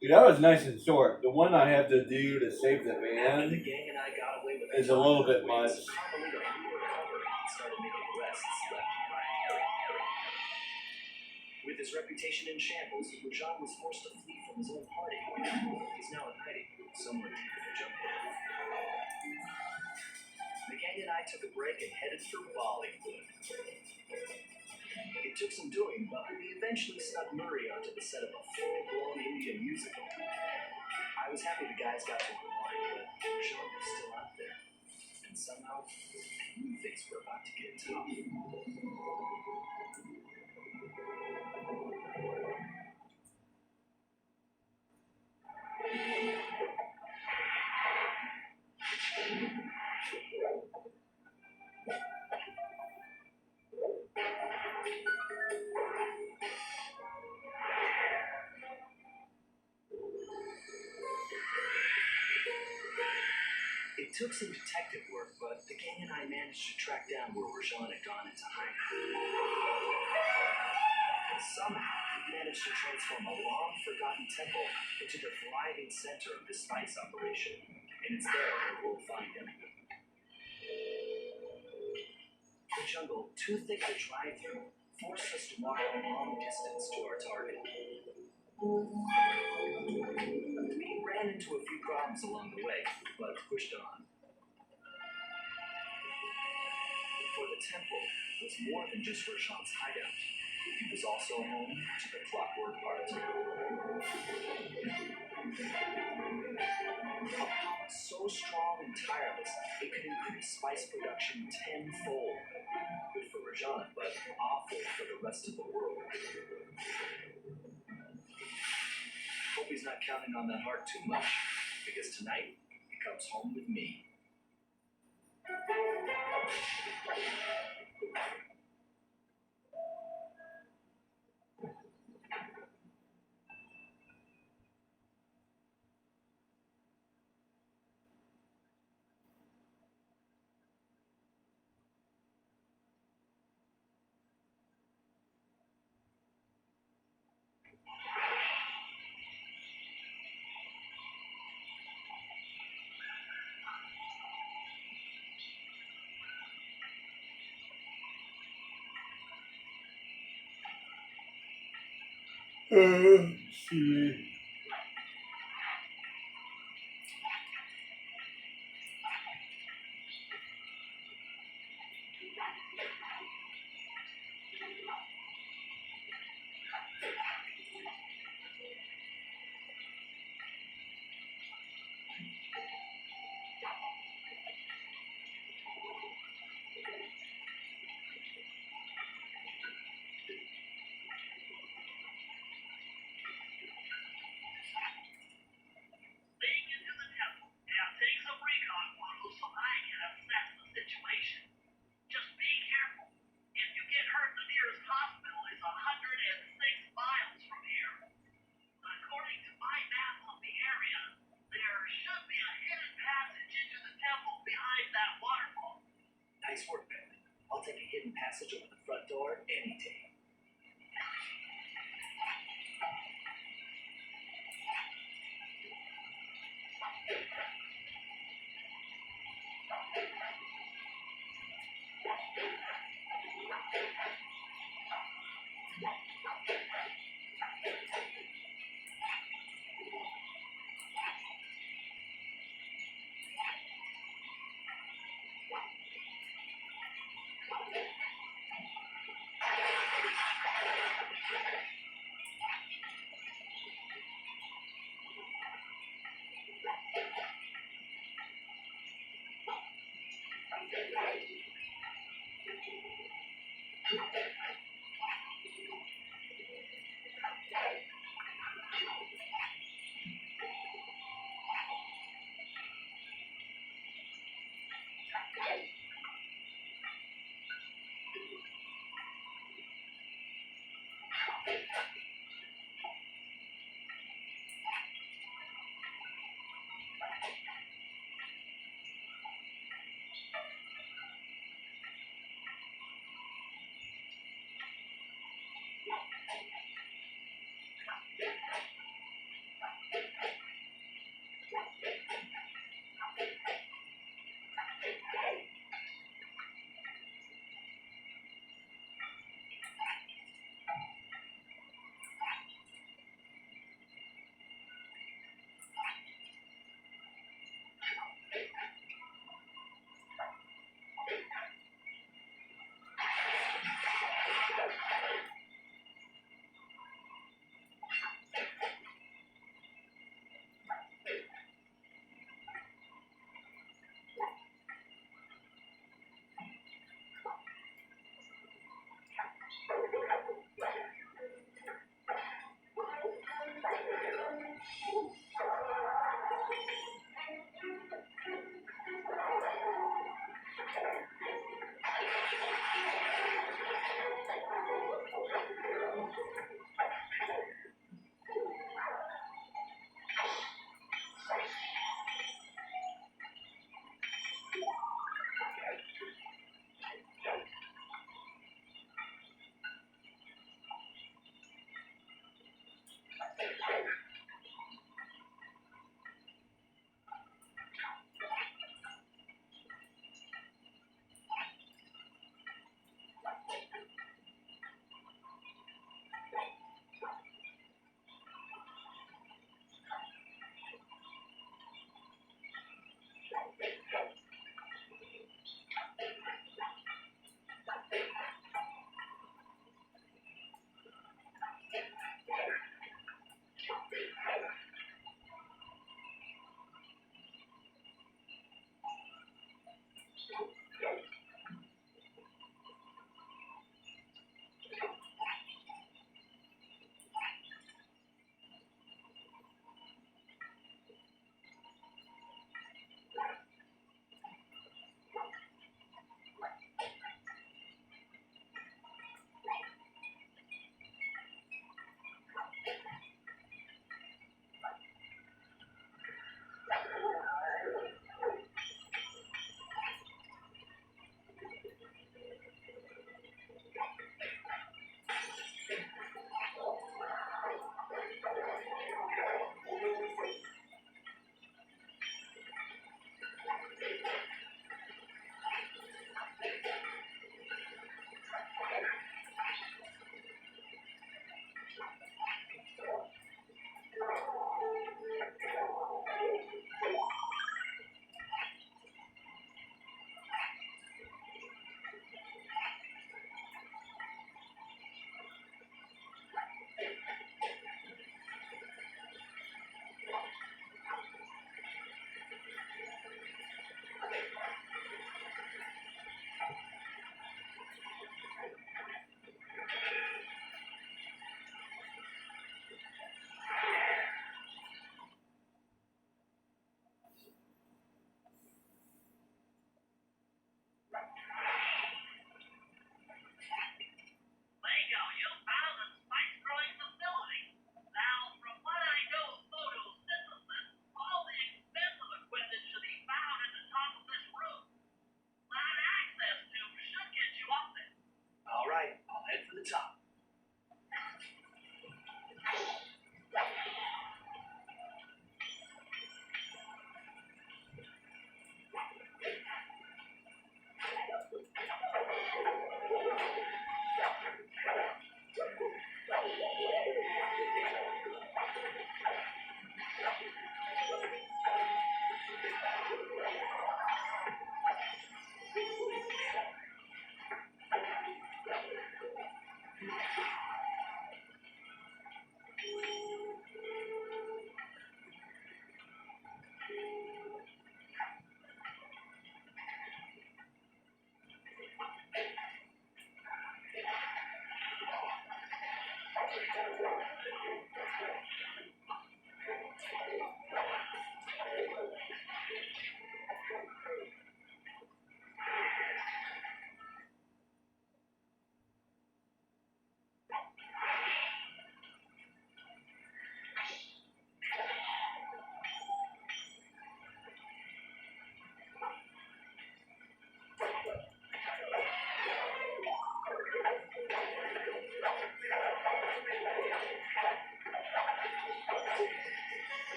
[SPEAKER 1] Dude, that was nice and short. The one I have to do to save the
[SPEAKER 3] After the
[SPEAKER 1] van
[SPEAKER 3] gang and I got away with
[SPEAKER 1] is a little bit much.
[SPEAKER 3] Carmelita recovered and started making arrests left and right. With his reputation in shambles, Rajan was forced to flee from his own party. He's now in hiding, somewhere deep in the jungle. The gang and I took a break and headed for Bollywood. It took some doing, but we eventually snuck Murray onto the set of a full-blown Indian musical. I was happy the guys got to unwind, but Rajan was still out there. And somehow, I knew things were about to get tough. It took some detective work, but the gang and I managed to track down where Rajan had gone into hiding. Somehow, we managed to transform a long-forgotten temple into the thriving center of the spice operation, and it's there that we'll find him. The jungle, too thick to drive through, forced us to walk a long distance to our target. We ran into a few problems along the way, but pushed on. For the temple was more than just Rajan's hideout. It was also home to the clockwork art. A power so strong and tireless, it could increase spice production tenfold. Good for Rajan, but awful for the rest of the world. Hope he's not counting on that heart too much, because tonight he comes home with me.
[SPEAKER 1] See.
[SPEAKER 2] Being into the temple, now take some recon photos so I can assess the situation. Just be careful. If you get hurt, the nearest hospital is 106 miles from here. According to my map of the area, there should be a hidden passage into the temple behind that waterfall.
[SPEAKER 3] Nice work, Ben. I'll take a hidden passage over the front door any day.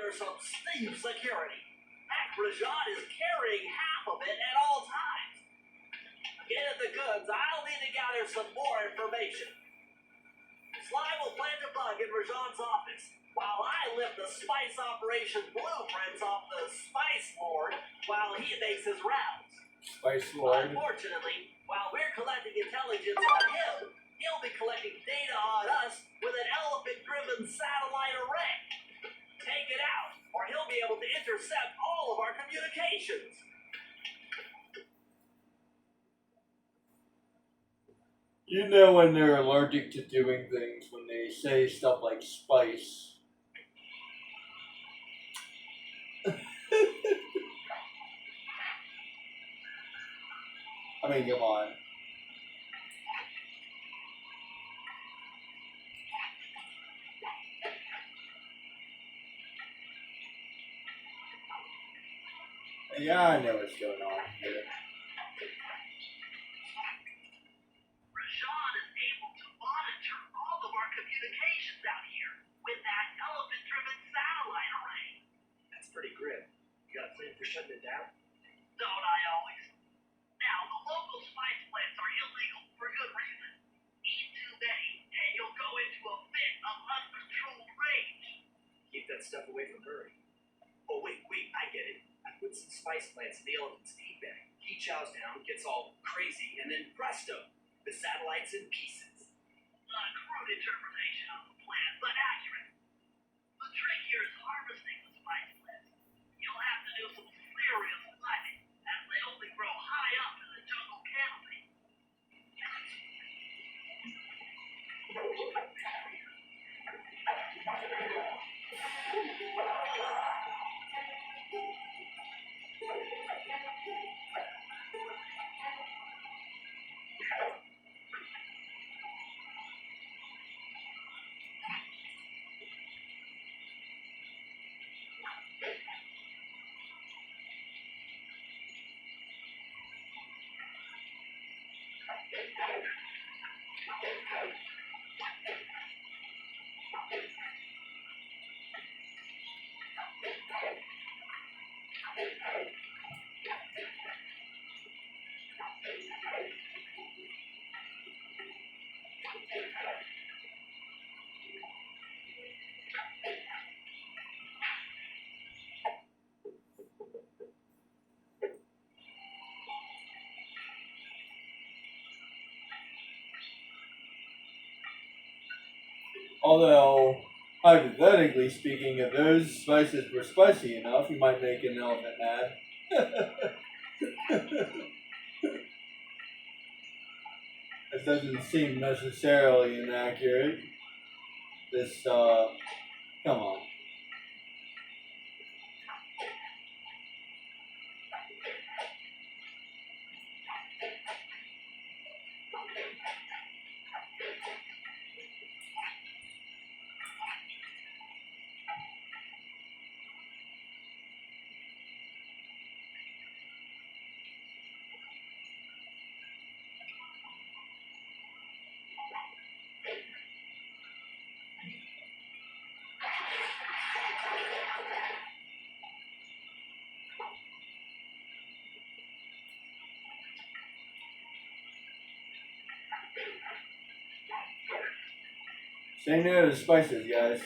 [SPEAKER 3] under some steep security. Heck, Rajan is carrying half of it at all times. Get at the goods. I'll need to gather some more information. Sly will plant a bug in Rajan's office, while I lift the spice operation blueprints off the Spice Lord while he makes his rounds.
[SPEAKER 1] Spice Lord.
[SPEAKER 3] Unfortunately, while we're collecting intelligence on him, he'll be collecting data on us with an elephant-driven satellite array. Take it out, or he'll be able to intercept all of our communications.
[SPEAKER 1] You know when they're allergic to doing things when they say stuff like spice. I mean, come on. Yeah, I know what's going on here.
[SPEAKER 2] Rajan is able to monitor all of our communications out here with that elephant-driven satellite array.
[SPEAKER 3] That's pretty grim. You got a plan for shutting it down?
[SPEAKER 2] Don't I always? Now, the local spice plants are illegal for good reason. Eat too many, and you'll go into a fit of uncontrolled rage.
[SPEAKER 3] Keep that stuff away from Murray. Oh, wait, I get it. I put some spice plants in the elephant's feed bag. He chows down, gets all crazy, and then presto, the satellite's in pieces.
[SPEAKER 2] A crude interpretation of the plan, but accurate. The trick here is harvesting the spice plants. You'll have to do some serious climbing, as they only grow high up in the jungle canopy.
[SPEAKER 1] Although, hypothetically speaking, if those spices were spicy enough, you might make an elephant mad. It doesn't seem necessarily inaccurate. This, come on. Say no to spices, guys.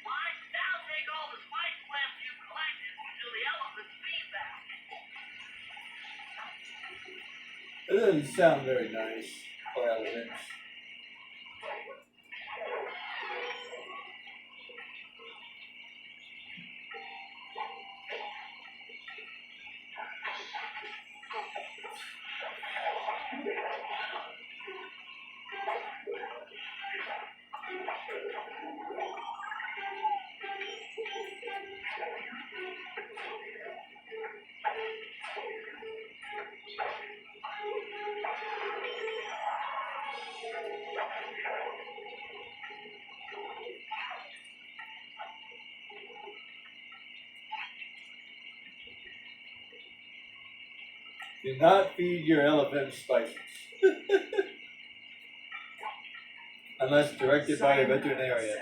[SPEAKER 2] Fine, now take all the spice plants you've collected to the elephant's feedback.
[SPEAKER 1] It doesn't sound very nice for elephants. Do not feed your elephant spices. Unless directed by a veterinarian.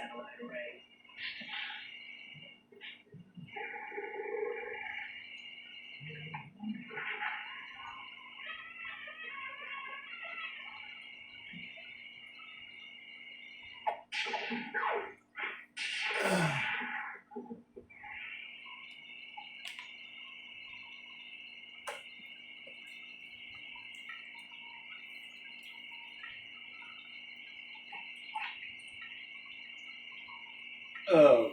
[SPEAKER 1] Oh boy.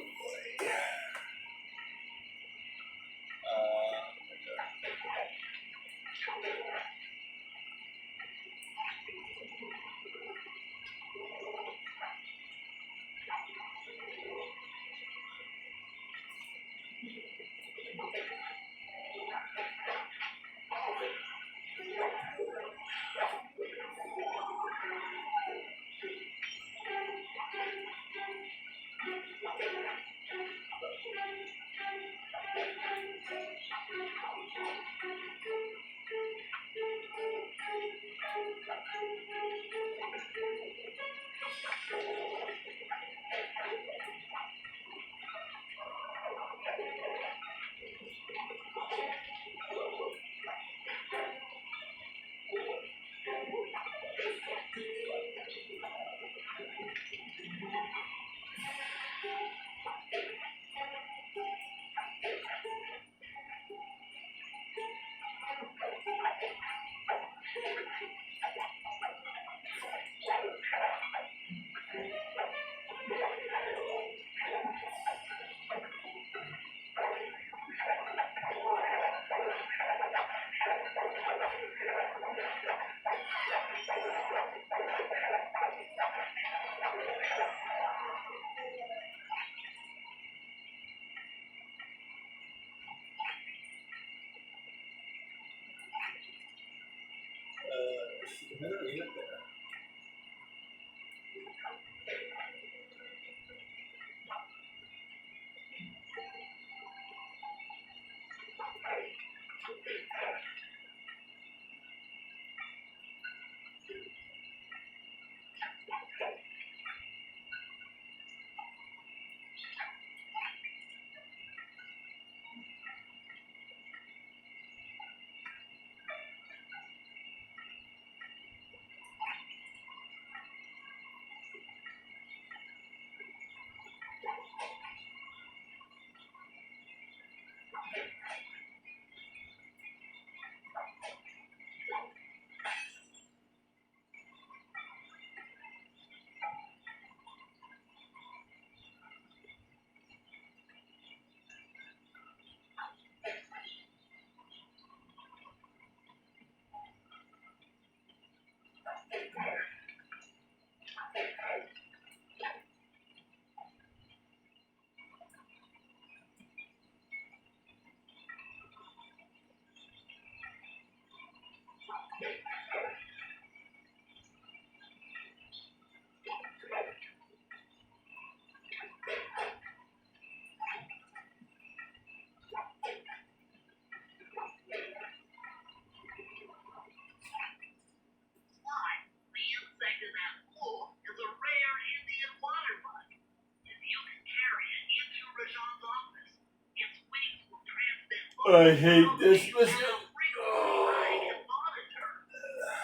[SPEAKER 1] I hate this. Listen.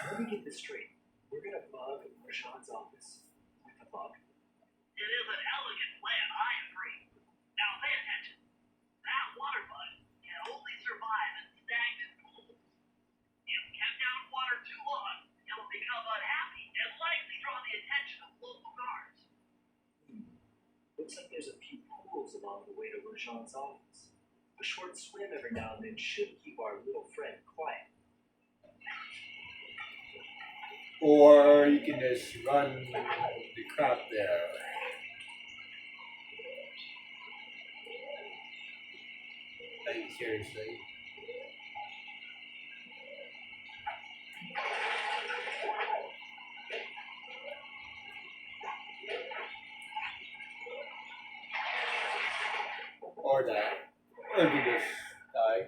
[SPEAKER 3] Let me get this straight. We're gonna bug Rashawn's office with a bug.
[SPEAKER 2] It is an elegant plan, I agree. Now pay attention. That water bug can only survive in stagnant pools. If kept out of water too long, it'll become unhappy and likely draw the attention of local guards.
[SPEAKER 3] Looks like there's a few pools along the way to Rashawn's office. A short swim every now and then should keep our little friend quiet.
[SPEAKER 1] Or you can just run the crap there. Like, seriously. Or that. Or you can just die.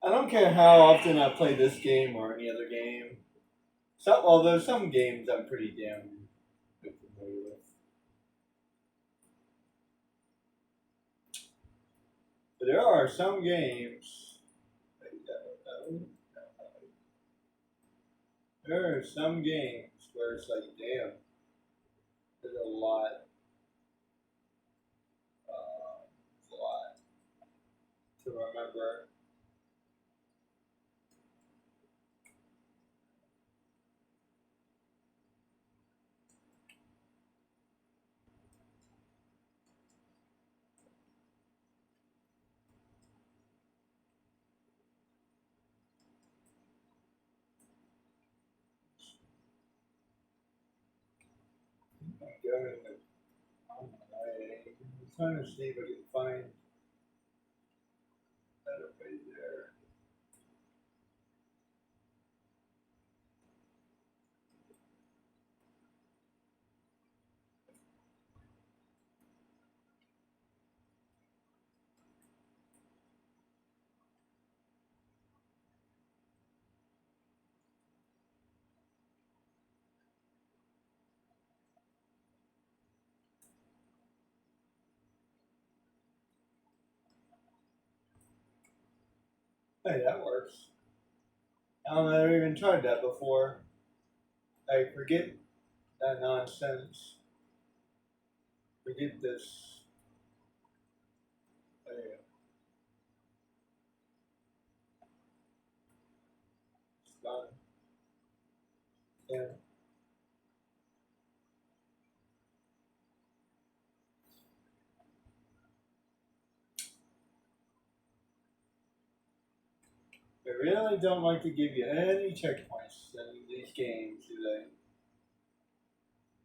[SPEAKER 1] I don't care how often I play this game or any other game. Although some games I'm pretty damn familiar with. But there are some games. There are some games where it's like, damn, there's a lot to remember. I'm trying to see if I can find that right there. Hey, that works. I don't know, I've never even tried that before. I forget that nonsense. Forget this. There you go. It's done. Yeah. They really don't like to give you any checkpoints in these games, do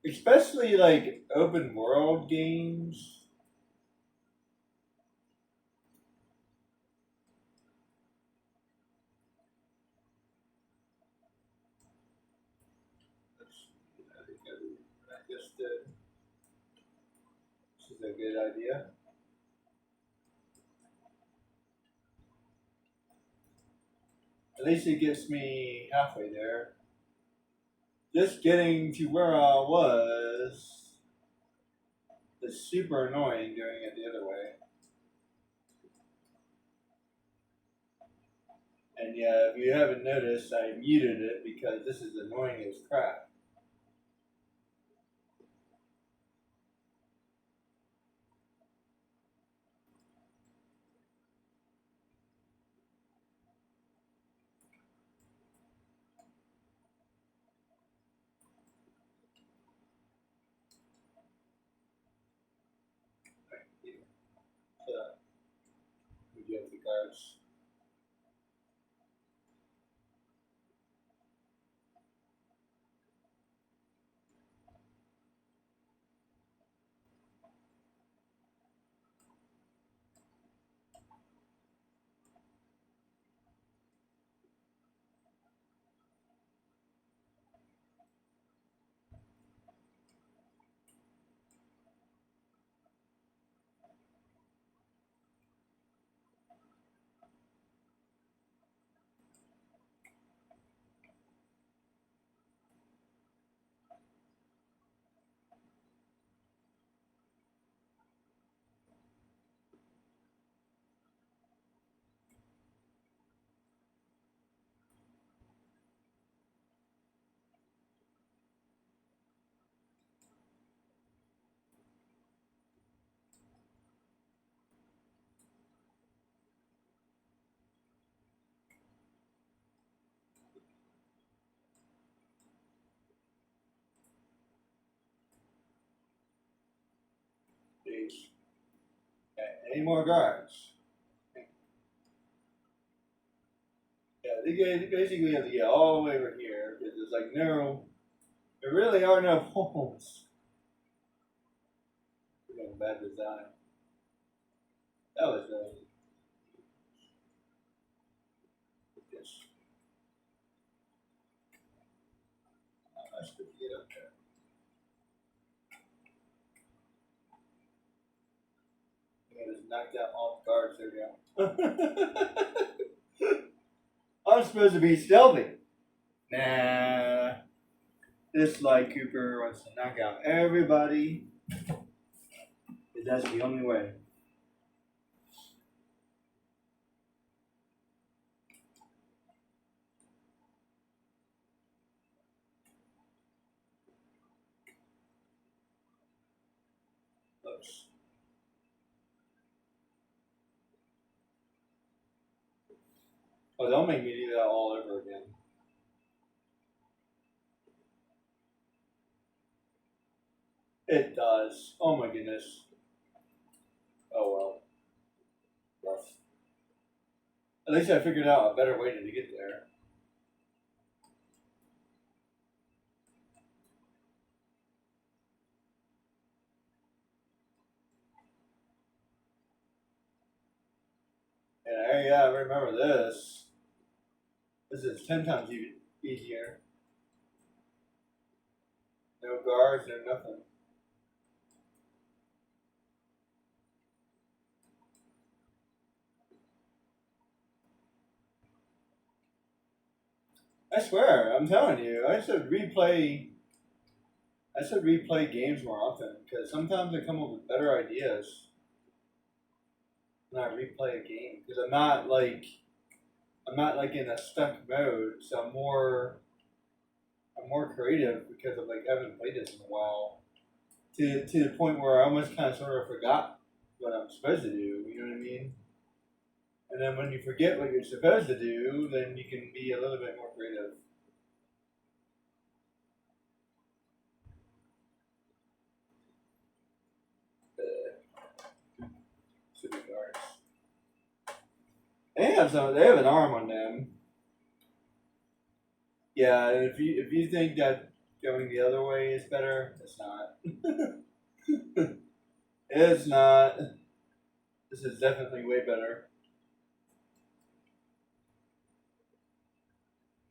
[SPEAKER 1] they? Especially like open world games. I guess this is a good idea. At least it gets me halfway there. Just getting to where I was is super annoying doing it the other way. And yeah, if you haven't noticed, I muted it because this is annoying as crap. So, we do have the guards. Any more guards? Yeah, they basically have to get all the way over here because there's like no, there really are no holes. We're getting bad design. That was this. I should get up there. I just knocked out all the guards. There we go. I'm supposed to be stealthy. Nah. This Sly Cooper wants to knock out everybody. Because that's the only way. Oops. Oh, they'll make me do that all over again. It does. Oh my goodness. Oh well. Rough. At least I figured out a better way to get there. And yeah, I remember this. This is 10 times easier. No guards, no nothing. I swear, I'm telling you, I should replay games more often because sometimes I come up with better ideas when I replay a game because I'm not like in a stuck mode, so I'm more creative because of like haven't played this in a while to the point where I almost kind of sort of forgot what I'm supposed to do. You know what I mean? And then when you forget what you're supposed to do, then you can be a little bit more creative. Super guards. They have an arm on them. Yeah, if you think that going the other way is better, it's not. It's not. This is definitely way better.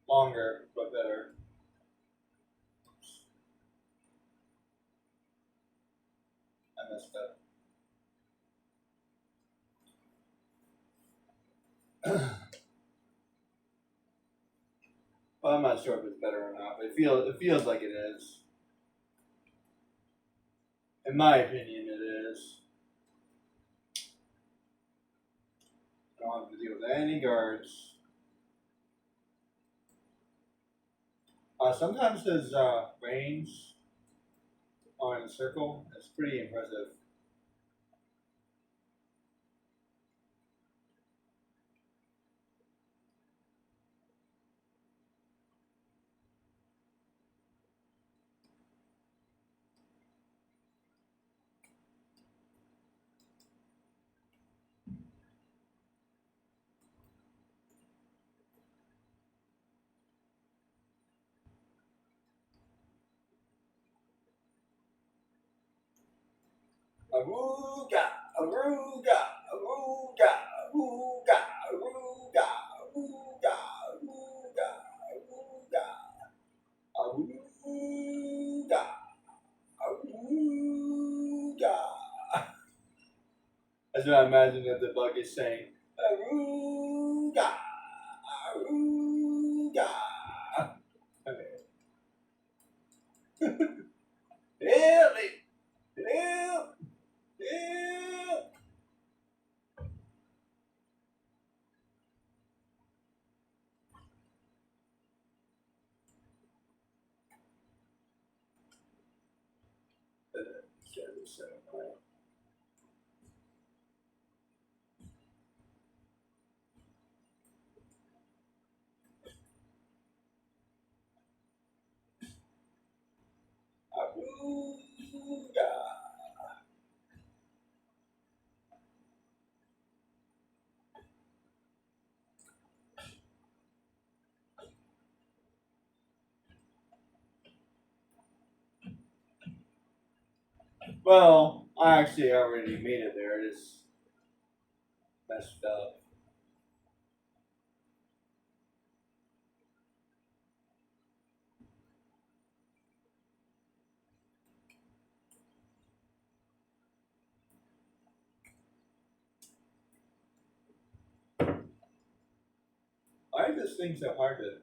[SPEAKER 1] Longer, but better. I messed up. Well, I'm not sure if it's better or not, but it feels like it is. In my opinion, it is. I don't have to deal with any guards. Sometimes his range on a circle is pretty impressive. Aruga, aruga, aruga, aruga, aruga, aruga, aruga, aruga, aruga, aruga. That's what I imagine that the bug is saying. Aruga, aruga. Okay. Help me! Help! Help! Aruga. Well, I actually already made it there. It is messed up. Why is this thing so hard to?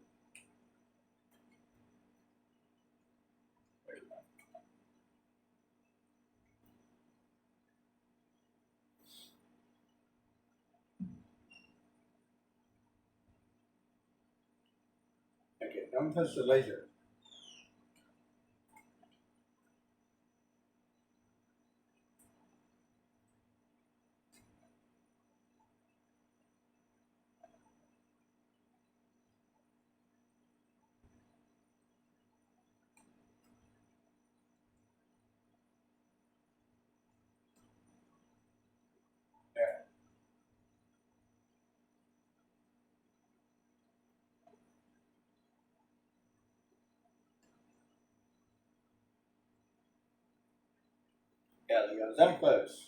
[SPEAKER 1] Okay, don't touch the laser. Yeah, yeah, there goes. That close.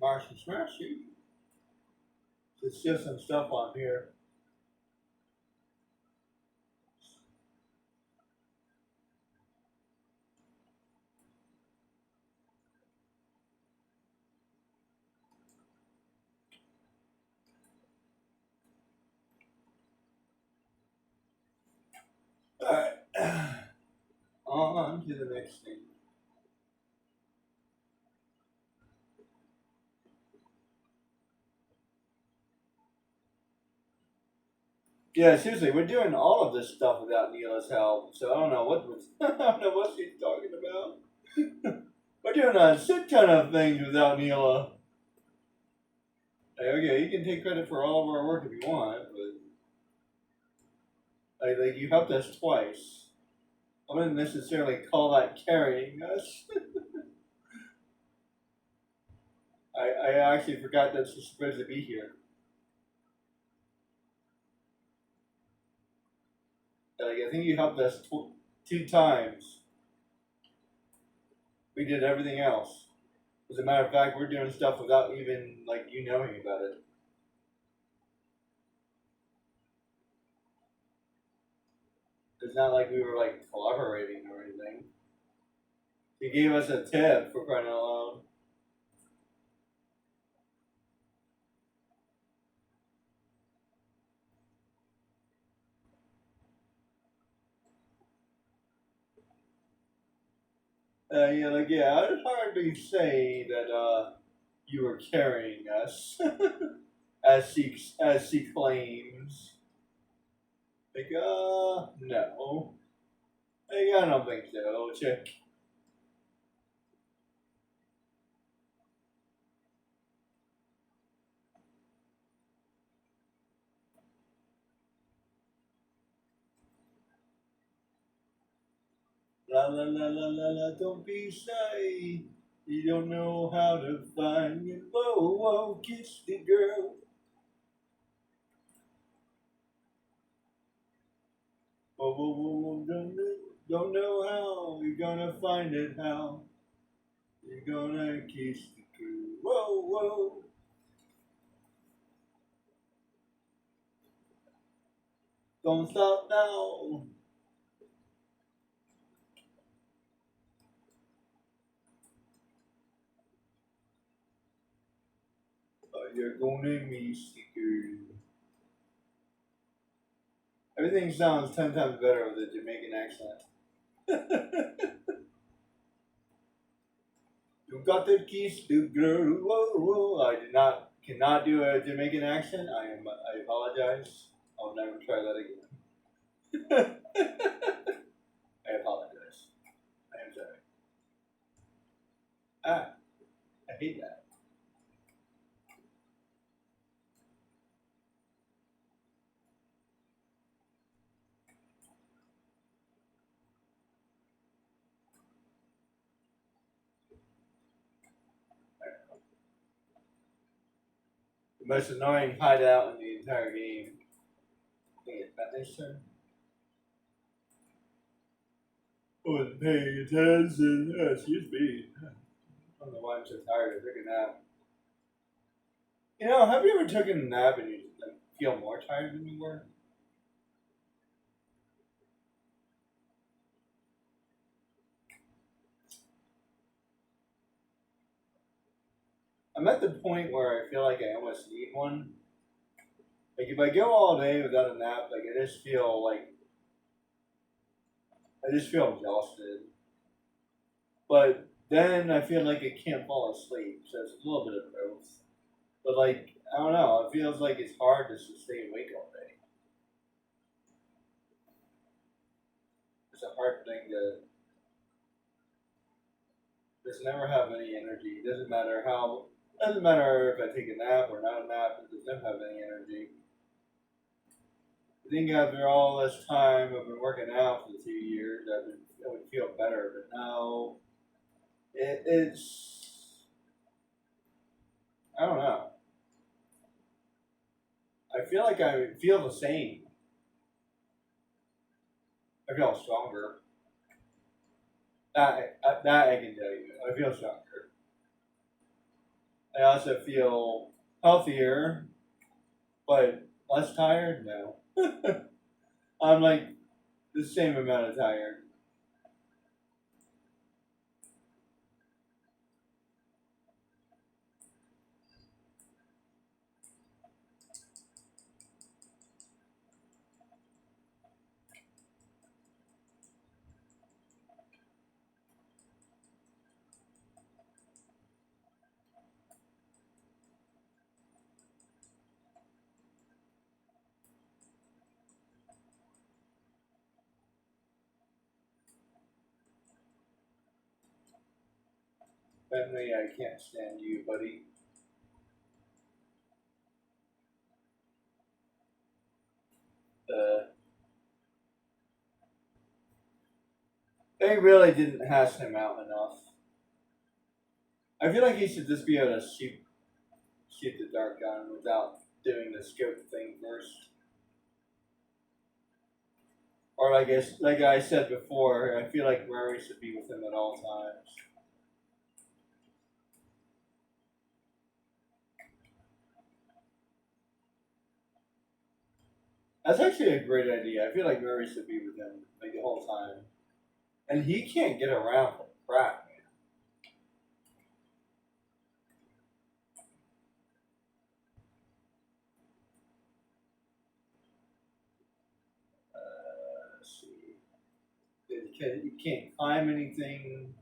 [SPEAKER 1] Martian Smashy. There's still some stuff on here. Alright. On to the next thing. Yeah, seriously, we're doing all of this stuff without Neela's help, so I don't know what I don't know what she's talking about. We're doing a shit ton of things without Neela. Hey, okay, you can take credit for all of our work if you want, but like you helped us twice. I wouldn't necessarily call that carrying us. I actually forgot that she's supposed to be here. Like, I think you helped us 2 times. We did everything else. As a matter of fact, we're doing stuff without even like you knowing about it. It's not like we were like collaborating or anything. He gave us a tip for crying out loud. Yeah, I'd hardly say that you were carrying us, as she claims. Like, no. Like, I don't think so, chick. La la la la la la, don't be shy. You don't know how to find your whoa, whoa, kiss the girl. Whoa, whoa, whoa, whoa, don't know how. You're gonna find it how. You're gonna kiss the girl. Whoa, whoa. Don't stop now. You're gonna miss the girl. Everything sounds 10 times better with a Jamaican accent. You got to kiss the girl. Whoa, whoa. Cannot do a Jamaican accent. I apologize. I'll never try that again. I apologize. I am sorry. I hate that. most annoying hideout in the entire game. I think it's Bentley's turn. I wasn't paying attention. Oh, excuse me. I don't know why I'm so tired. I took a nap. You know, have you ever taken a nap and you like, feel more tired than you were? I'm at the point where I feel like I almost need one. Like if I go all day without a nap, like I just feel exhausted. But then I feel like I can't fall asleep, so it's a little bit of both. But like I don't know, it feels like it's hard to stay awake all day. It's a hard thing to just never have any energy. It doesn't matter if I take a nap or not a nap, it just never have any energy. I think after all this time I've been working out for 2 years, I would feel better, but now it's I don't know. I feel like I feel the same. I feel stronger. That I can tell you. I feel stronger. I also feel healthier, but less tired. No, I'm like the same amount of tired. Bentley, I can't stand you, buddy. They really didn't hash him out enough. I feel like he should just be able to shoot the dart gun without doing the scope thing first. Or like I said before, I feel like Murray should be with him at all times. That's actually a great idea. I feel like Murray should be with him like the whole time. And he can't get around for crap, man. Let's see. He can't climb anything.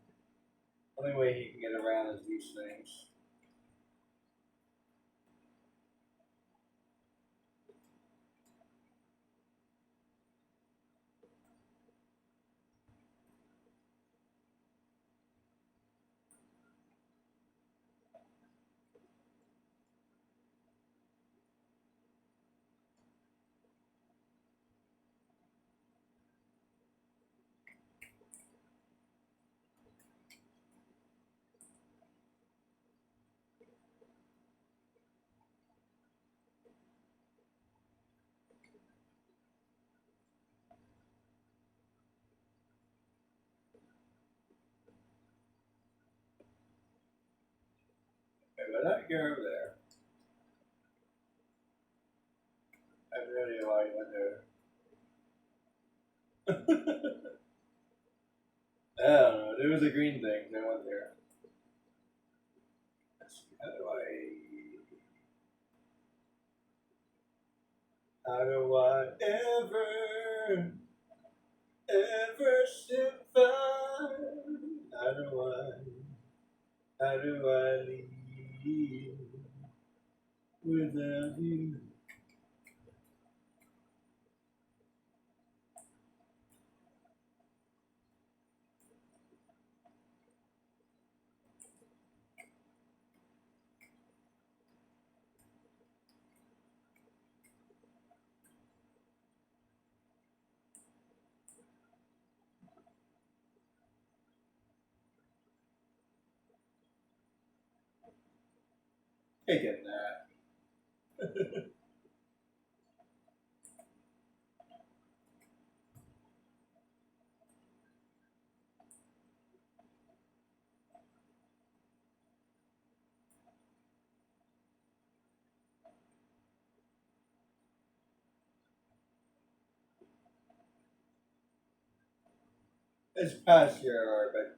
[SPEAKER 1] Only way he can get around is these things. Okay, but I go over there. I have no idea why he went there. I don't know. There was a green thing. They went there. Let's see, how do I ever survive? How do I leave without you? Taking that. It's past your bedtime.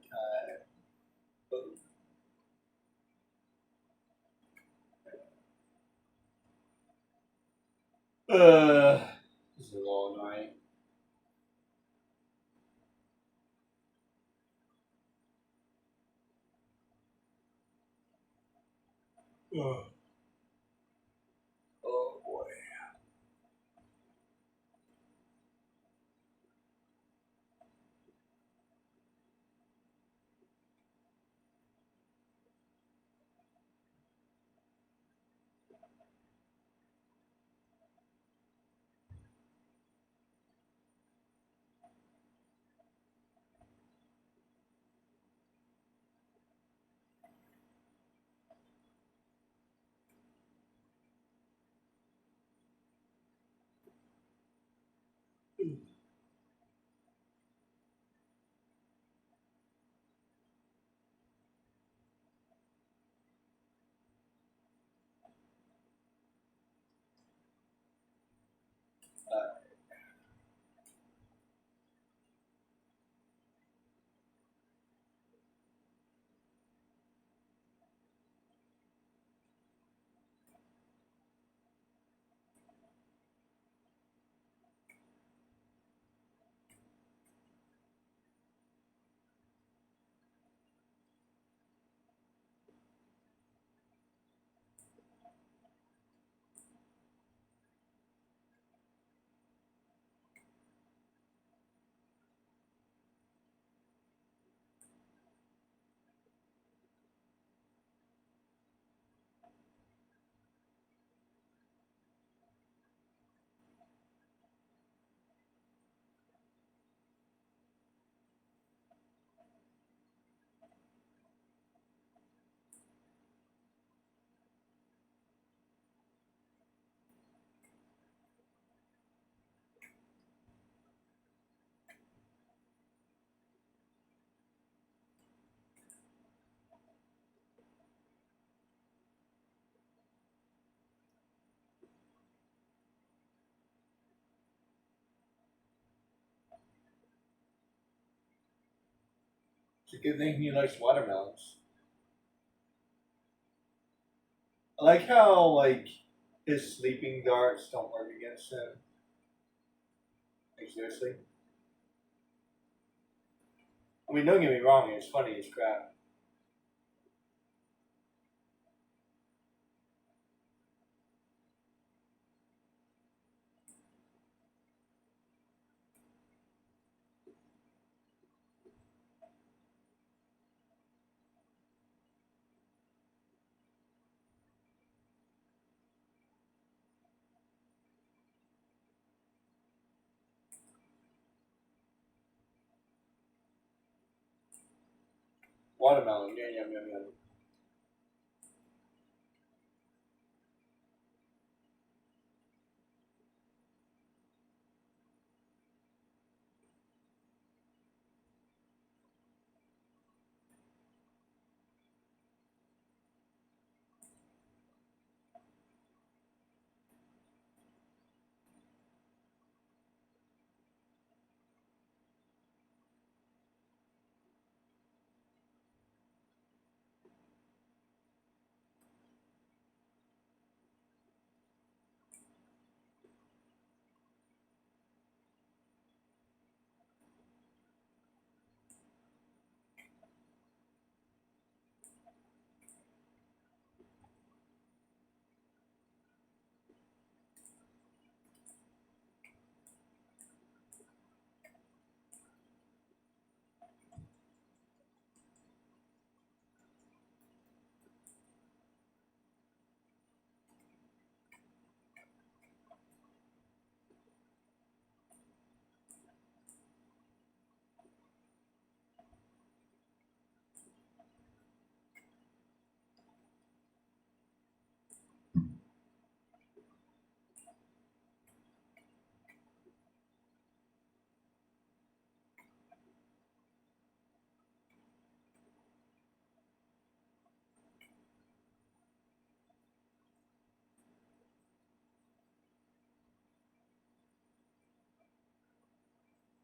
[SPEAKER 1] This is a little annoying. Ugh. Oh boy. It's a good thing he likes watermelons. I like how his sleeping darts don't work against him. Like seriously. I mean, don't get me wrong, it's funny as crap. Watermelon, yeah, yum, yum, yum.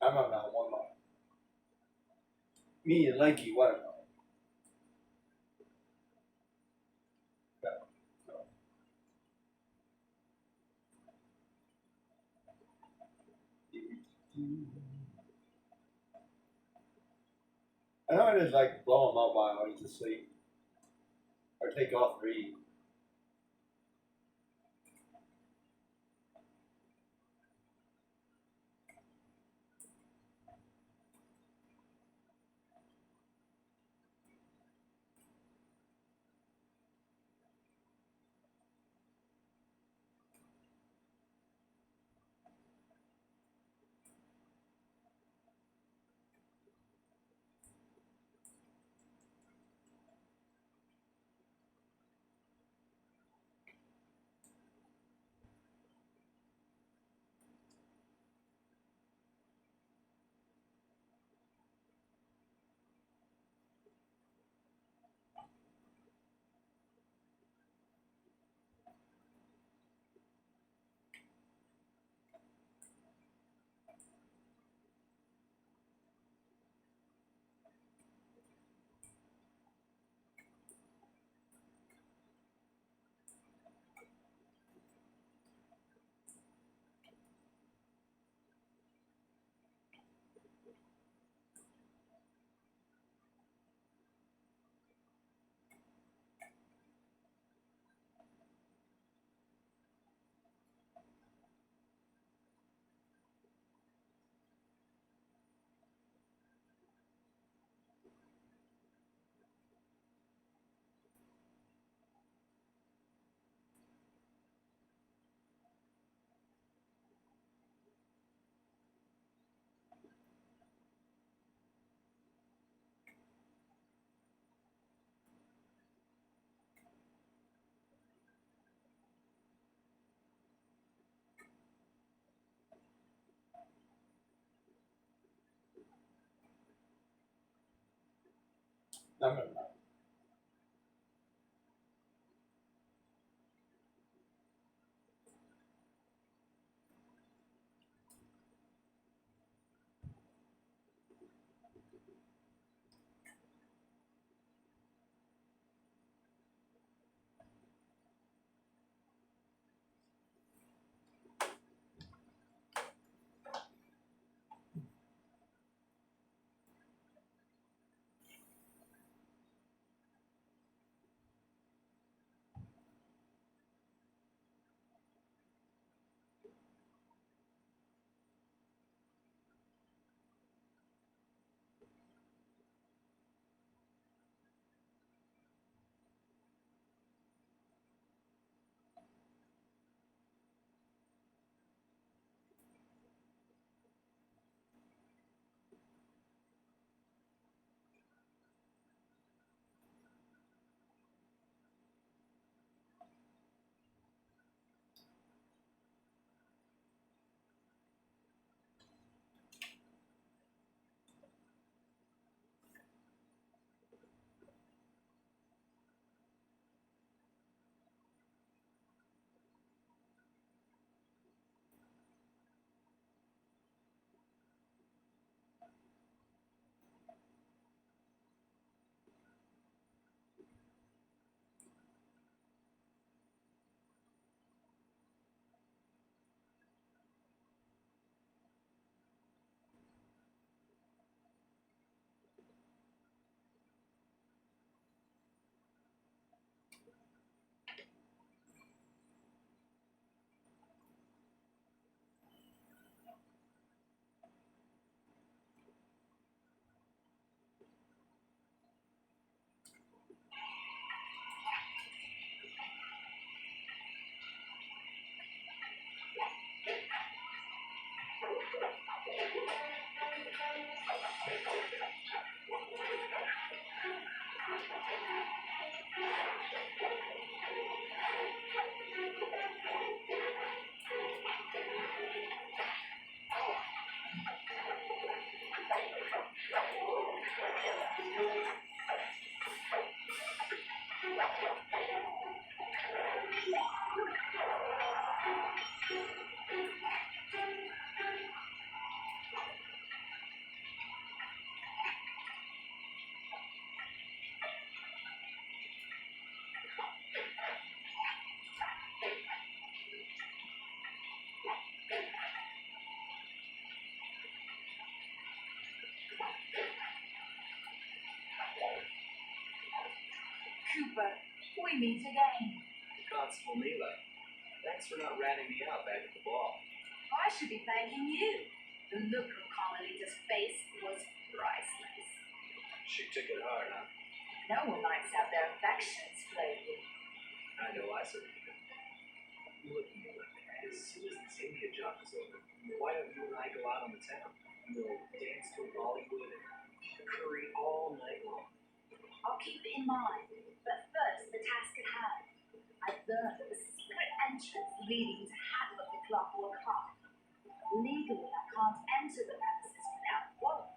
[SPEAKER 1] I'm on that one line. Me and Lanky watermelon. I know I just like blow them up while I was asleep. Or take off reading. I'm in that.
[SPEAKER 5] Keeper, we meet again.
[SPEAKER 3] Constable Neela, thanks for not ratting me out back at the ball.
[SPEAKER 5] I should be thanking you. The look on Carmelita's face was priceless.
[SPEAKER 3] She took it hard, huh?
[SPEAKER 5] No one likes to have their affections played with.
[SPEAKER 3] I know I certainly do. Look, Neela, as soon as the Zambia job is over, why don't you and I go out on the town? We'll dance to Bollywood and eat curry all night long.
[SPEAKER 5] I'll keep it in mind. But first, the task at hand. I've learned of a secret entrance leading to Hadlock the Clockwork Heart. Legally, I can't enter the premises without warrant.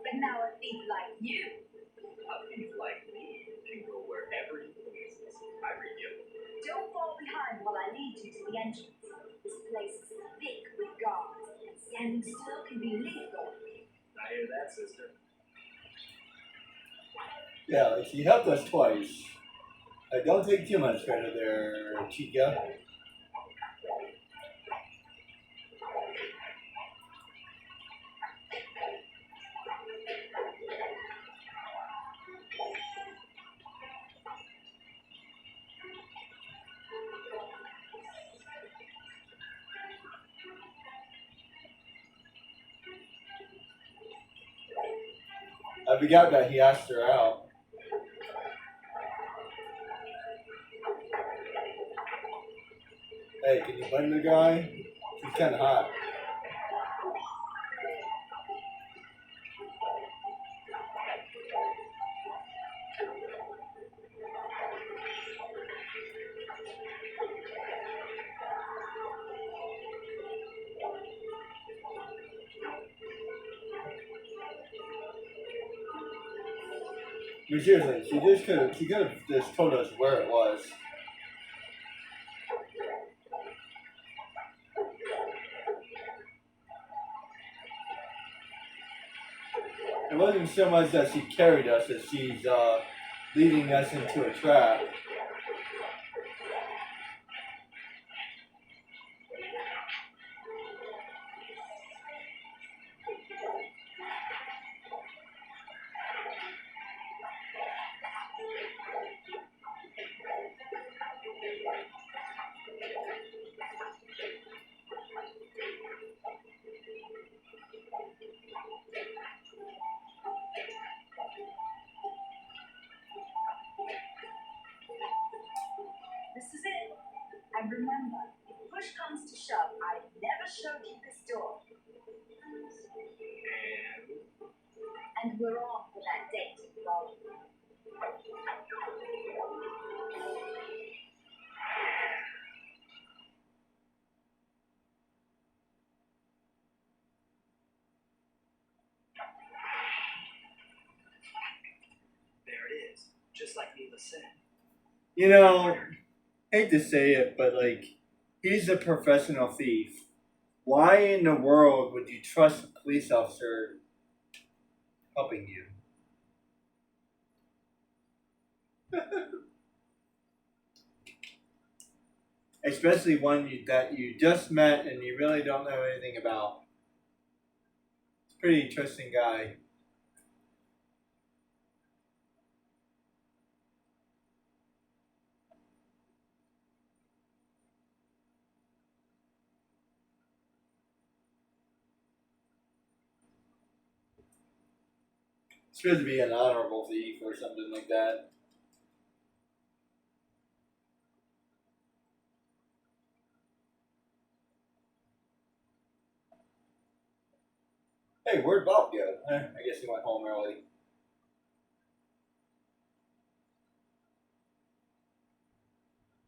[SPEAKER 5] But now a thief like you.
[SPEAKER 3] A thief like me can go wherever he pleases. I renew.
[SPEAKER 5] Don't fall behind while I lead you to the entrance. This place is thick with guards, and standing still can be lethal.
[SPEAKER 3] I hear that, sister.
[SPEAKER 1] Yeah, like she helped us twice. Don't take too much credit there, Chica. I forgot that he asked her out. Hey, can you button the guy? He's kind of hot. But seriously, she could have just told us where it was. It wasn't so much that she carried us as she's leading us into a trap.
[SPEAKER 5] This is it. And remember, if push comes to shove, I never showed you this door. And we're on for that date in Bollywood.
[SPEAKER 3] There it is, just like Neela said.
[SPEAKER 1] You know, hate to say it, but like, he's a professional thief. Why in the world would you trust a police officer helping you? Especially one that you just met and you really don't know anything about. Pretty interesting guy. It's supposed to be an honorable thief or something like that. Hey, where'd Bob go? I guess he went home early.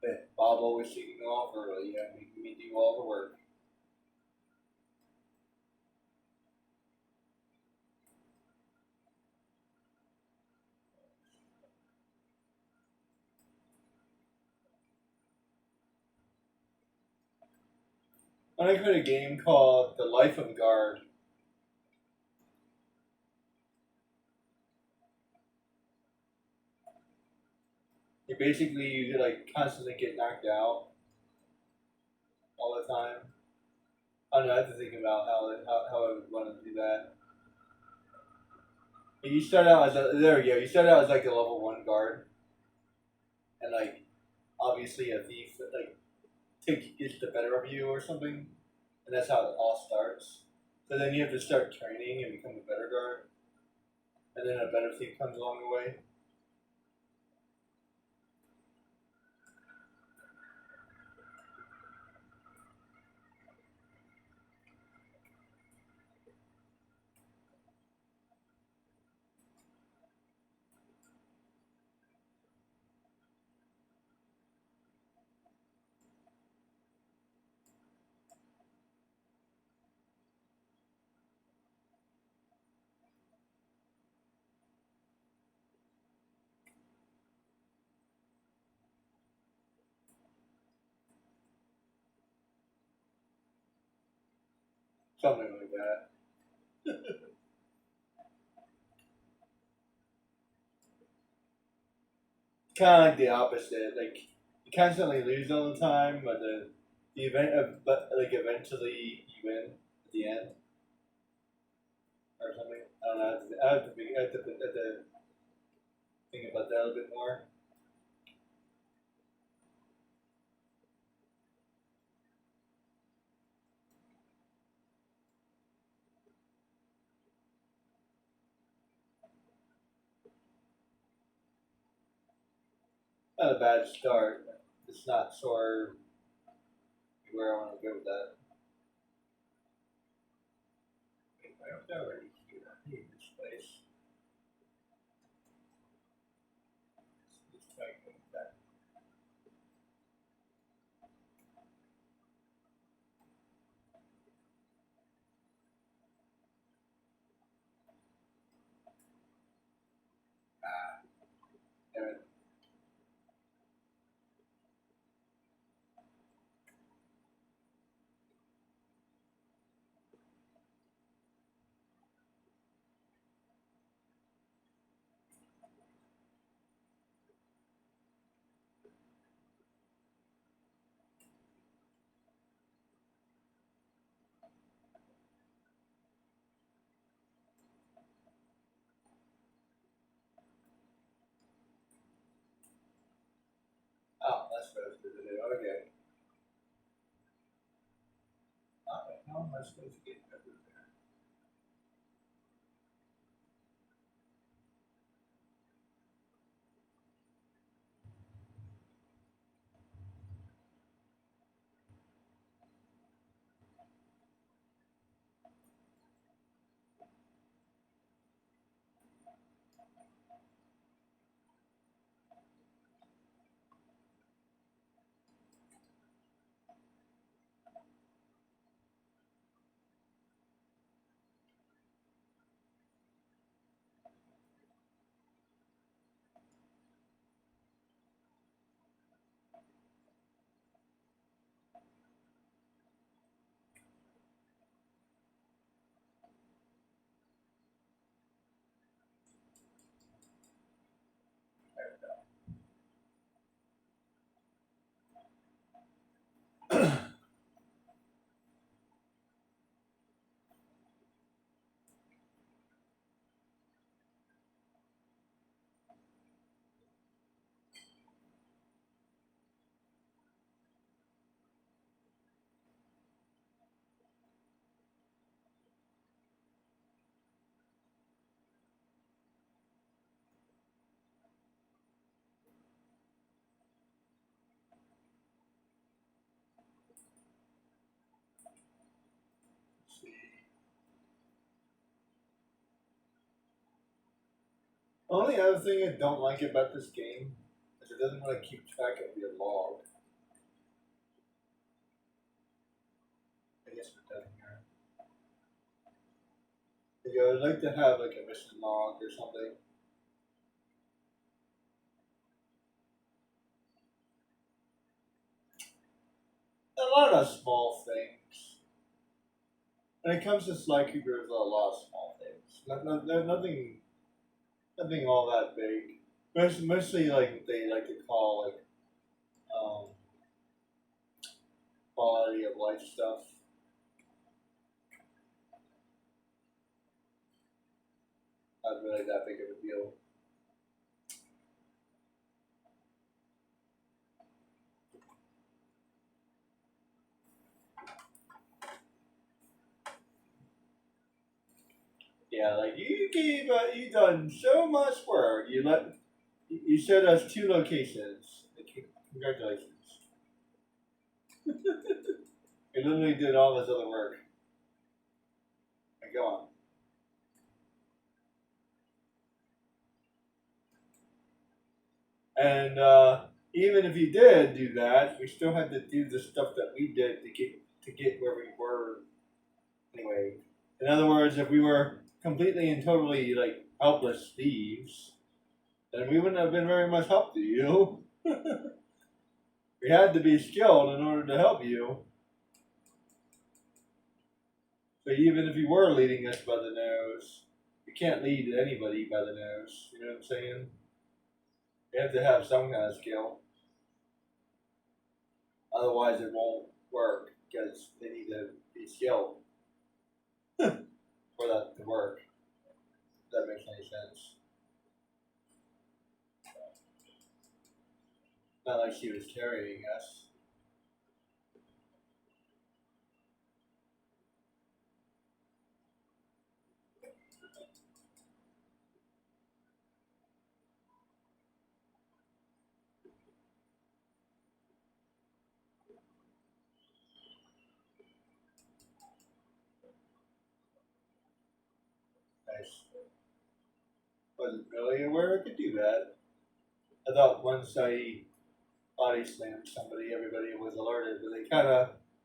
[SPEAKER 1] But Bob always taking off early, making me do all the work. I played a game called The Life of Guard. You like constantly get knocked out all the time. I don't know. I have to think about how I would want to do that. You start out as you start out as like a level 1 guard. and like obviously a thief that like gets the better of you or something, and that's how it all starts. So then you have to start training and become a better guard, and then a better thief comes along the way. Something like that. Kind of like the opposite. Like you constantly lose all the time, but the event of but like eventually you win at the end or something. I don't know. I have to think about that a little bit more. Not a bad start. It's not sure where I want to go with that. I don't know where I need this place. Let's try and go with that. Damn it. Oh, that's what I was supposed to do. Okay. Alright, how am I supposed to get over there? Let's see. Only other thing I don't like about this game is it doesn't really keep track of your log. I guess it doesn't here. Like, I would like to have like a mission log or something. A lot of small things. When it comes to Sly Cooper, there's a lot of small things. Nothing all that big. Mostly like they like to call like um, quality of life stuff. Not really that big of a deal. Yeah, like you done so much work. You showed us 2 locations. Congratulations. You literally did all this other work. Like, go on. And even if you did do that, we still had to do the stuff that we did to get where we were. Anyway, in other words, if we were completely and totally like helpless thieves, then we wouldn't have been very much help to you. We had to be skilled in order to help you. So even if you were leading us by the nose, you can't lead anybody by the nose. You know what I'm saying? You have to have some kind of skill. Otherwise, it won't work because they need to be skilled for that to work. If that makes any sense. Not like she was carrying us. Nice. Wasn't really aware I could do that. I thought once I body slammed somebody, everybody was alerted, but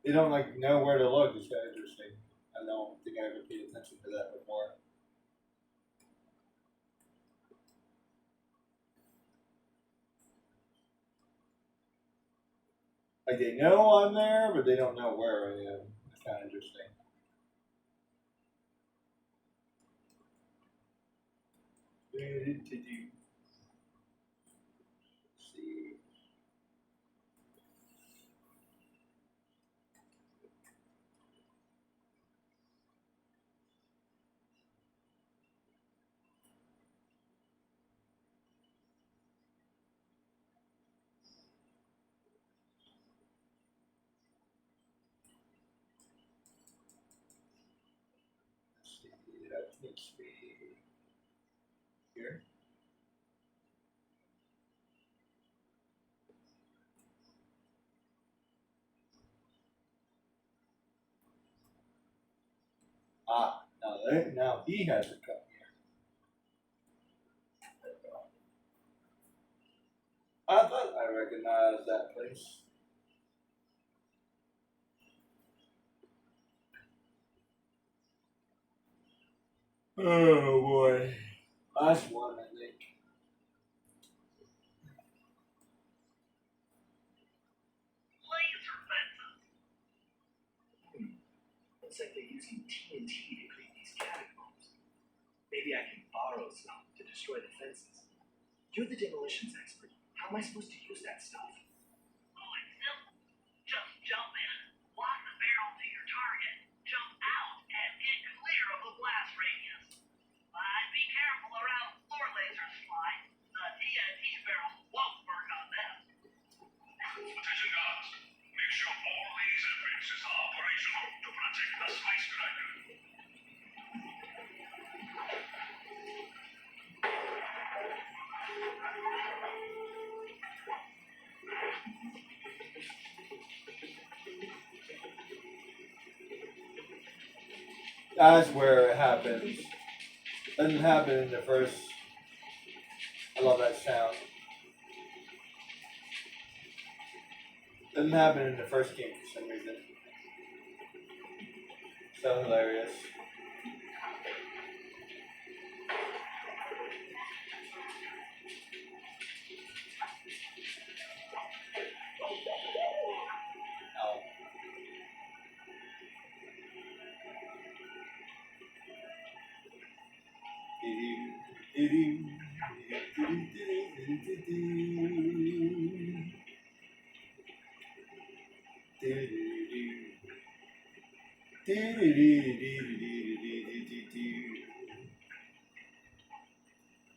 [SPEAKER 1] they don't like know where to look. It's kind of interesting. I don't think I ever paid attention to that before. Like they know I'm there, but they don't know where I am. It's kind of interesting. See. That takes me here. Now he has to come here. I thought I recognized that place. Oh boy. Last one, I think.
[SPEAKER 2] Laser fences.
[SPEAKER 3] Looks like they're using TNT to create these catacombs. Maybe I can borrow some to destroy the fences. You're the demolitions expert. How am I supposed to use that stuff?
[SPEAKER 2] Oh, it's simple. Just jump in, lock the barrel to your target, jump out, and get clear of the blast radius. But be careful around floor lasers fly. The TNT barrel won't work on them.
[SPEAKER 4] Attention guards. Make sure all laser fences are operational to protect the skyscraper.
[SPEAKER 1] That's where it happens. Doesn't happen in the first. I love that sound. Doesn't happen in the first game for some reason. So hilarious. Oh.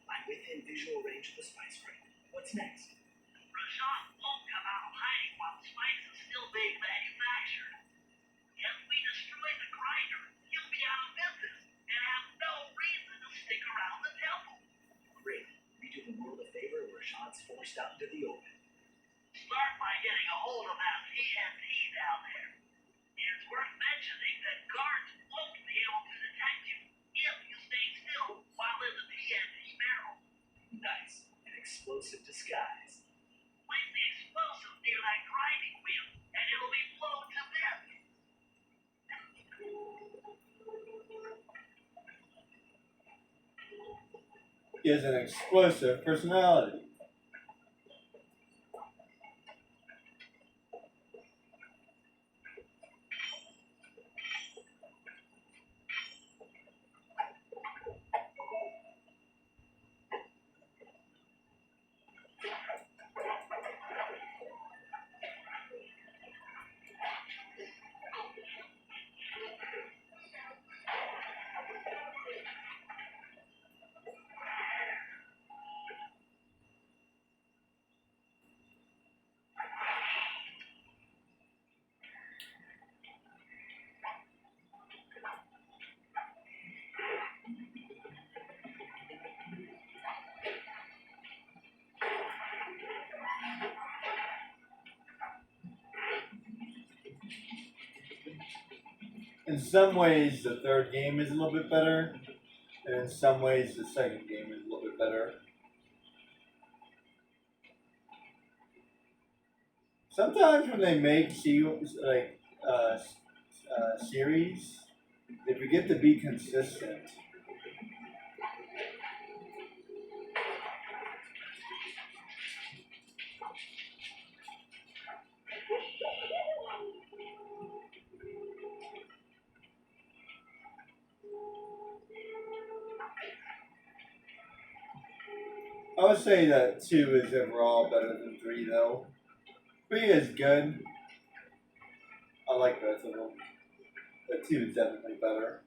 [SPEAKER 3] I'm within visual range of the spice ring. What's next?
[SPEAKER 2] Rashad won't come out of hiding while Spice is still being manufactured. If we destroy the grinder, he'll be out of business and have no
[SPEAKER 3] out into the open.
[SPEAKER 2] Start by getting a hold of that TNT down there. It's worth mentioning that guards won't be able to detect you if you stay still while in the TNT barrel.
[SPEAKER 3] Nice. An explosive disguise.
[SPEAKER 2] Place the explosive near that grinding wheel, and it'll be blown to bits.
[SPEAKER 1] He has an explosive personality. In some ways, the third game is a little bit better, and in some ways, the second game is a little bit better. Sometimes when they make series, series, they forget to be consistent. I would say that 2 is overall better than 3, though. 3 is good. I like both of them. But 2 is definitely better.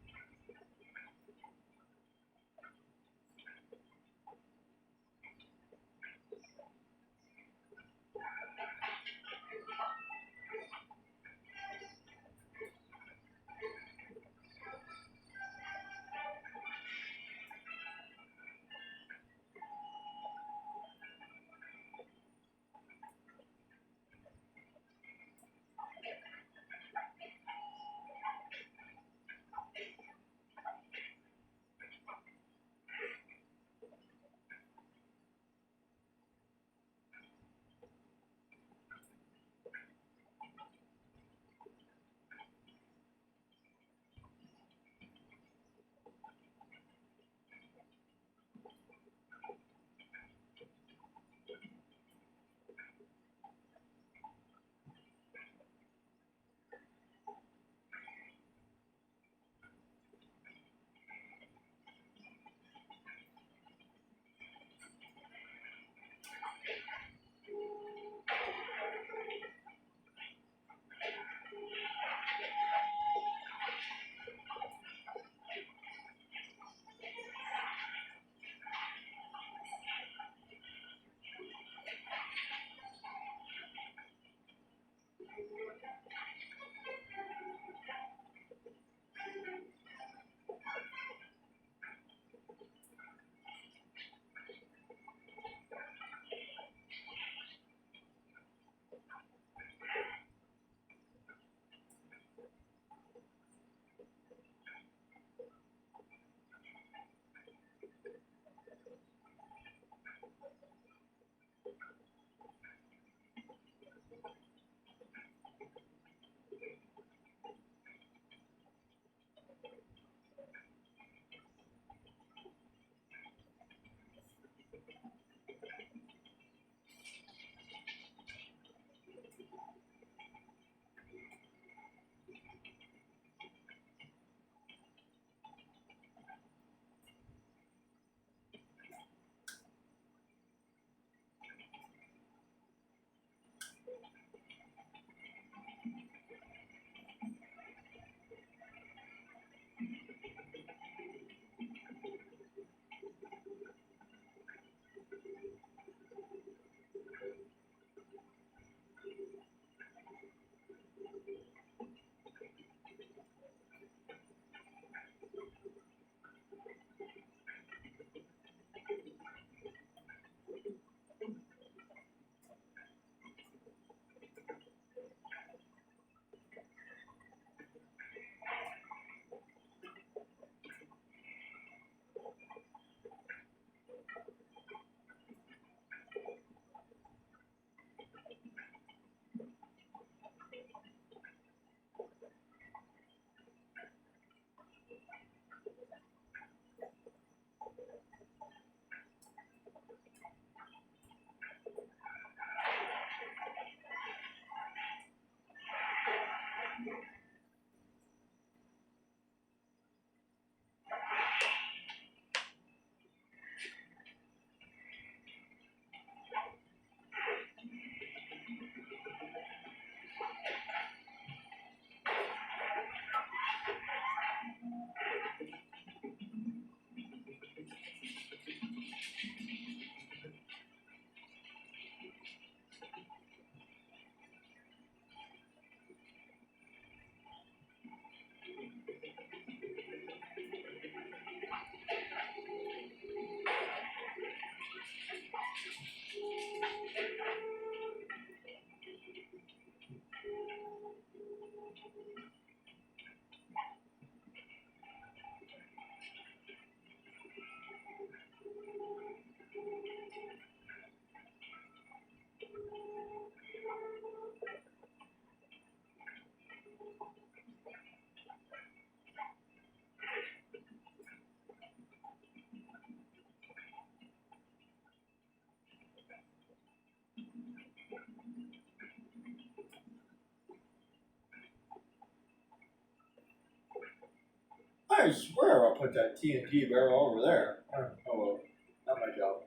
[SPEAKER 1] I swear I'll put that TNT barrel over there. Oh well, not my job.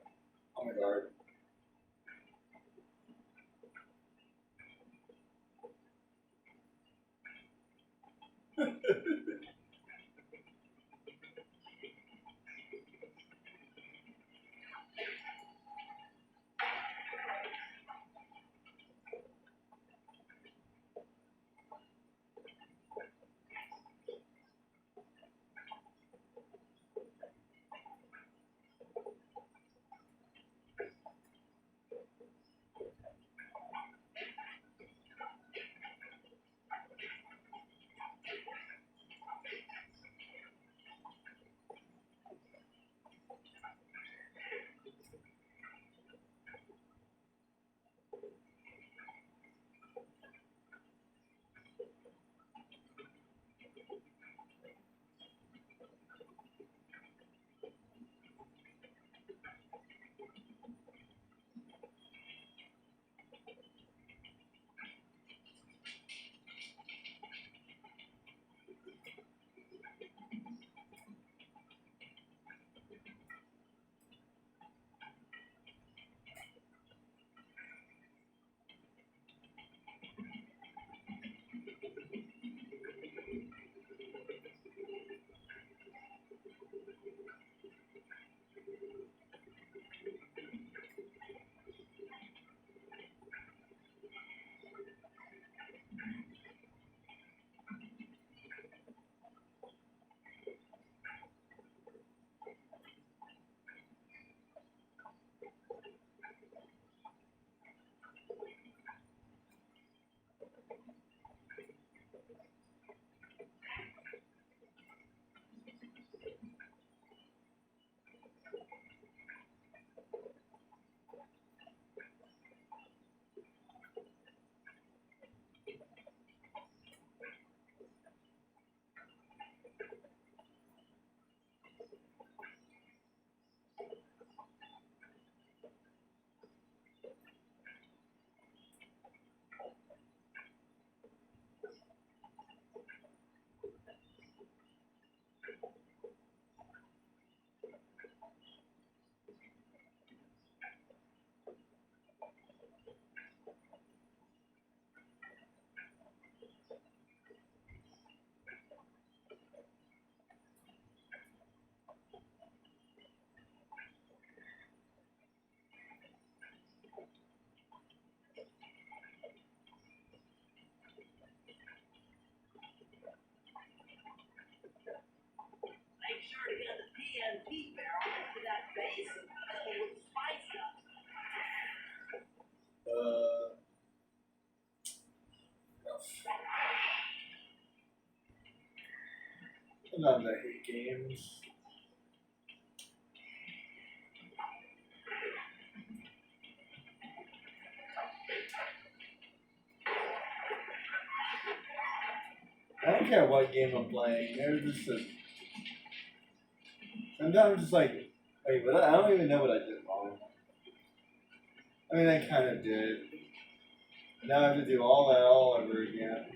[SPEAKER 1] On my guard.
[SPEAKER 2] Make sure to get the TNT barrel into that basin filled with spice up.
[SPEAKER 1] Sometimes I hate games. I don't care what game I'm playing. There's just a. Sometimes I'm just like, wait, but I don't even know what I did wrong. I mean, I kind of did. Now I have to do all that all over again.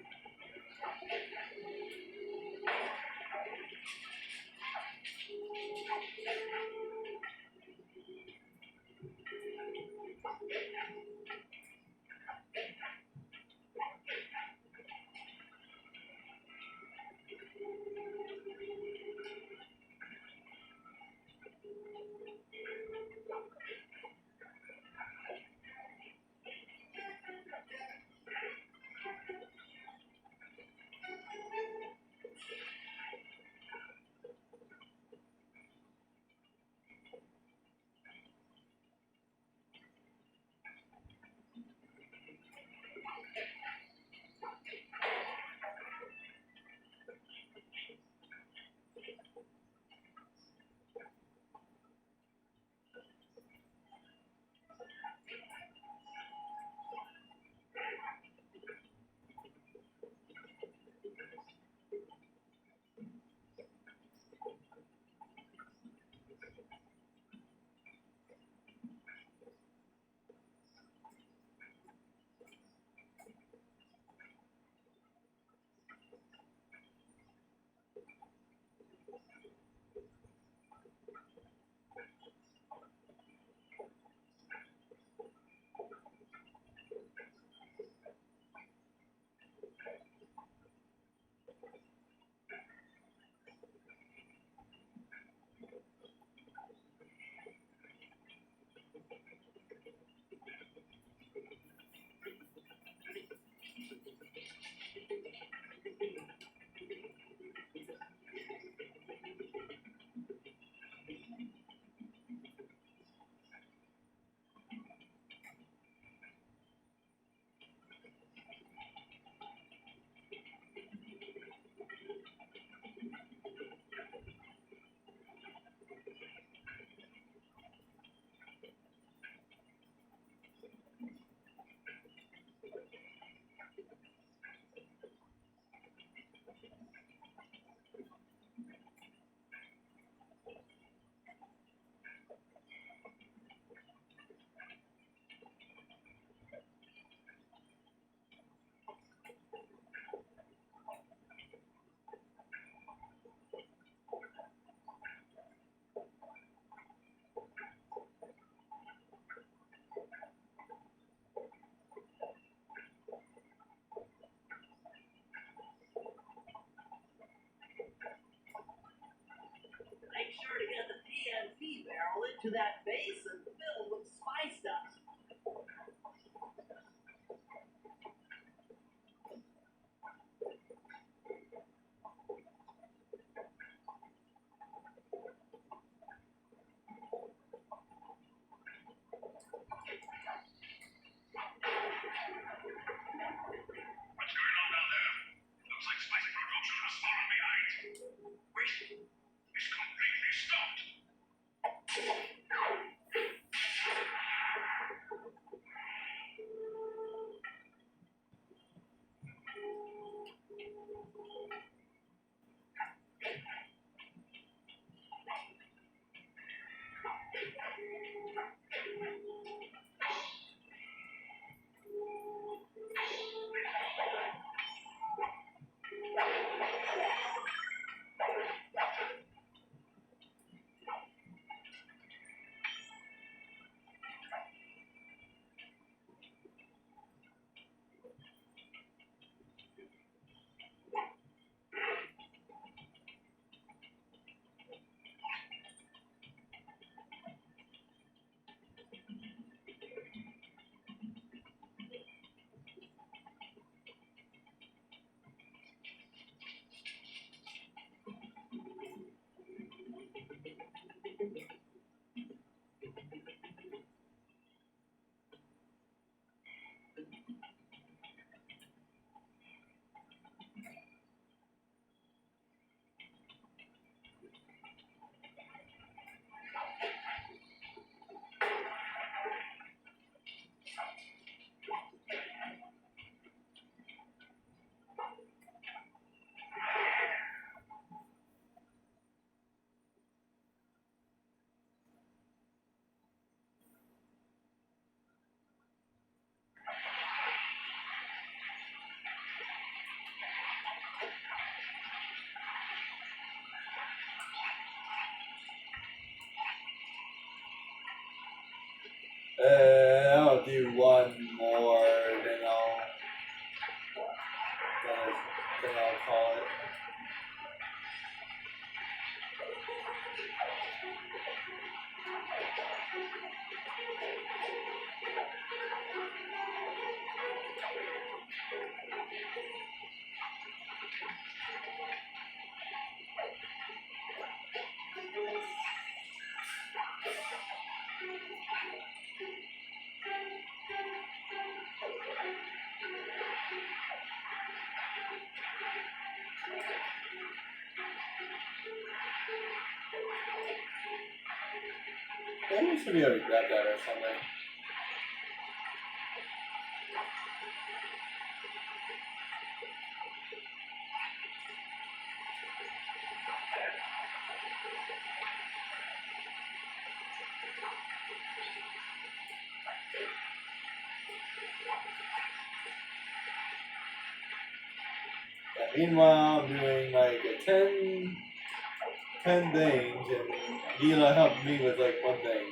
[SPEAKER 2] to that basin filled with spice dust.
[SPEAKER 4] What's going on down there? Looks like spice production has fallen behind. Wait, it's completely stopped.
[SPEAKER 1] I'll do one more, then I'll call it. Maybe we should be able to grab that or something. Yeah, meanwhile, I'm doing like a 10 things, and Neela helped me with like one thing.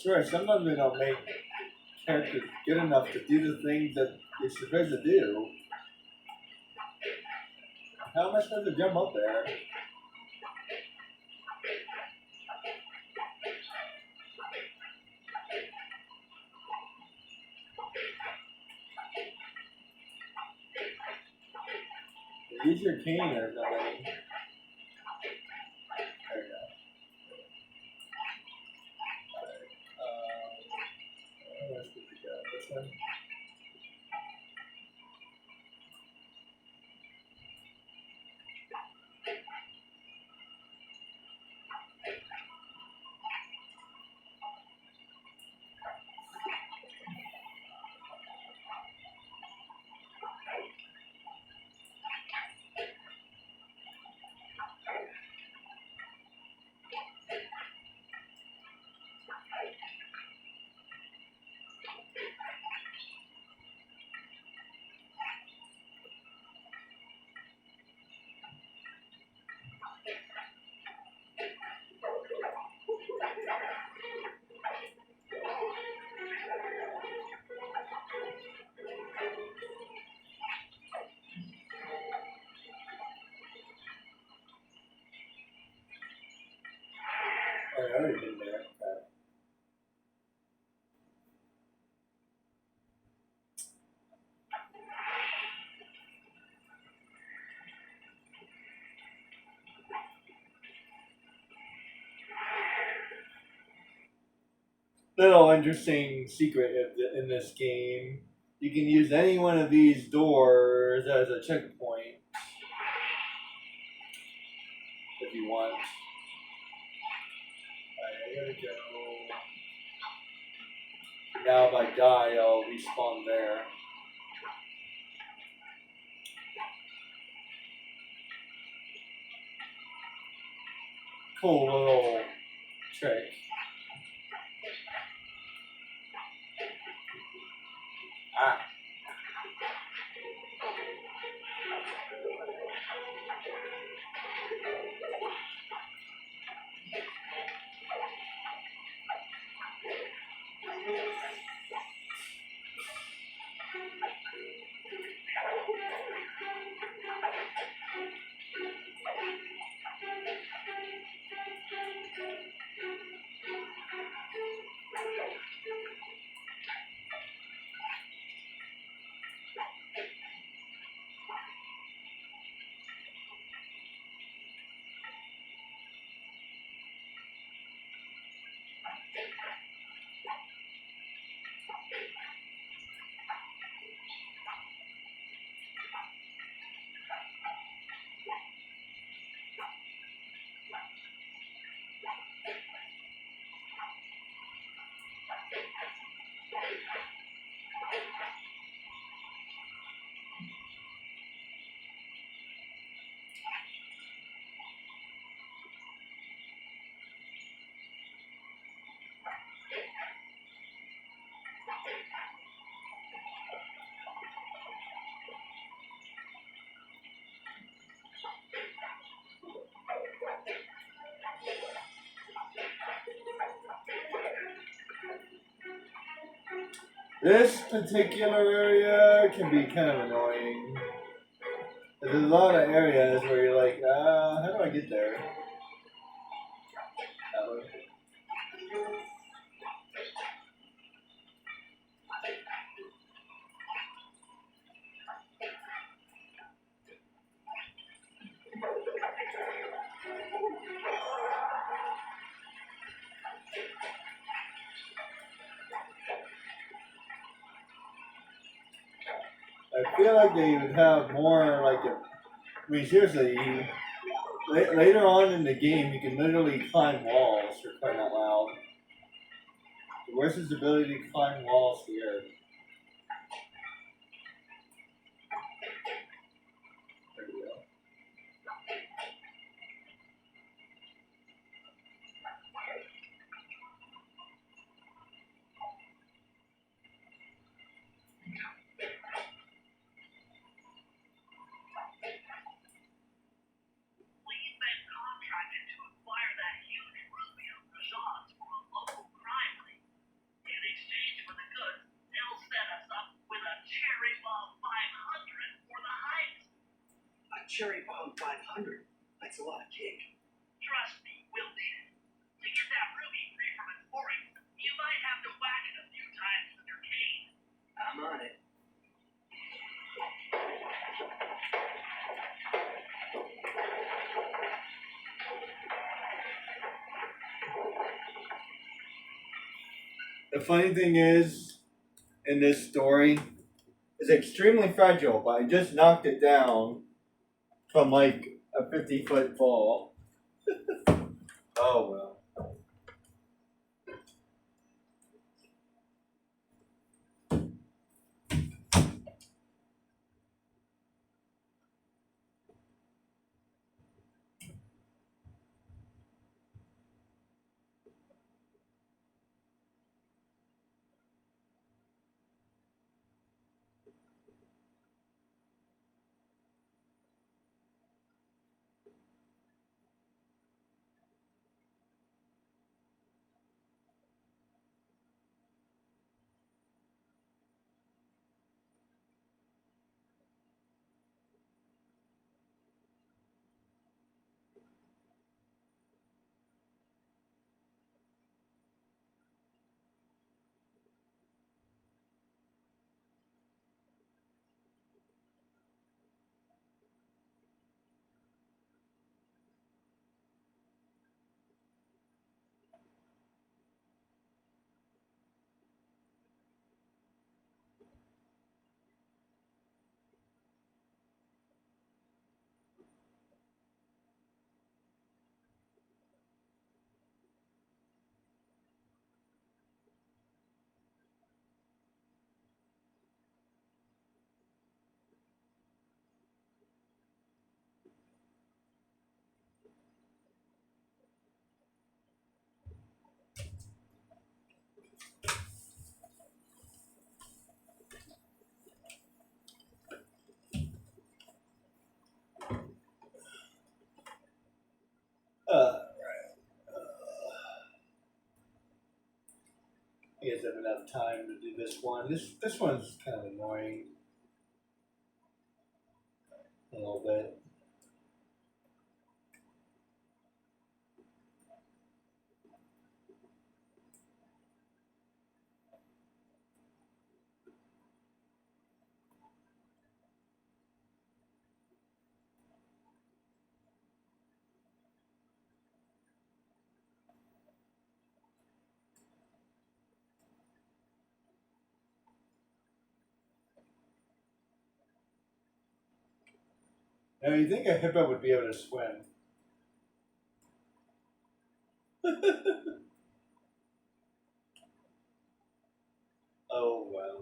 [SPEAKER 1] Sure, sometimes they don't make characters good enough to do the things that they're supposed to do. How am I supposed to jump up there? Use your cane or something. There we go. Where else did we go? This one? I already been there. Little interesting secret in this game. You can use any one of these doors as a checkpoint if you want. Alright, I gotta go. Now if I die, I'll respawn there. Cool little trick. Ah. This particular area can be kind of annoying. There's a lot of areas where you're like, how do I get there? I feel like they would have more like I mean, seriously, later on in the game, you can literally climb walls for crying out loud. Where's his ability to climb walls here? There we go.
[SPEAKER 2] Lee's been contracted to acquire that huge ruby of Rajan's for a local crime ring. In exchange for the goods, they'll set us up with a cherry bomb 500 for the heist.
[SPEAKER 3] A cherry bomb 500? That's a lot of cake.
[SPEAKER 2] Trust me, we'll need it. To get that ruby free from its boring, you might have to whack it a few times with your cane.
[SPEAKER 3] I'm on it.
[SPEAKER 1] The funny thing is, in this story, it's extremely fragile, but I just knocked it down from like a 50-foot fall. Oh well. enough time to do this one. This one's kind of annoying a little bit. Now you think a hippo would be able to swim? Oh well.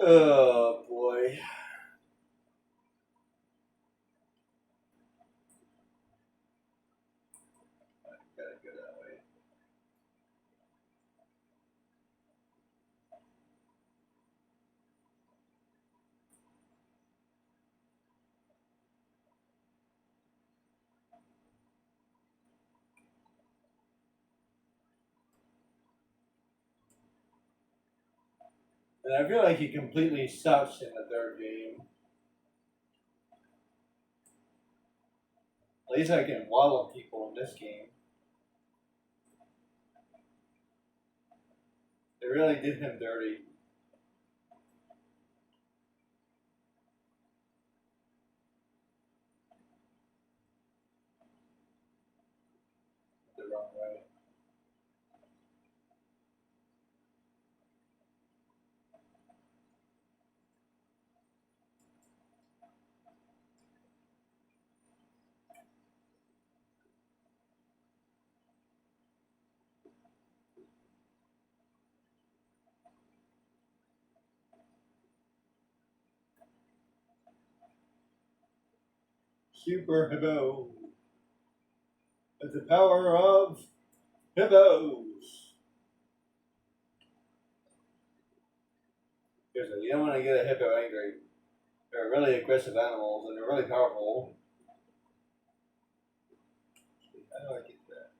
[SPEAKER 1] Oh boy. Gotta go that way. And I feel like he completely sucks in the third game. At least I can waddle people in this game. They really did him dirty. The wrong way. Super Hippo. With the power of hippos. Seriously, you don't want to get a hippo angry. They're really aggressive animals and they're really powerful. How do I get that?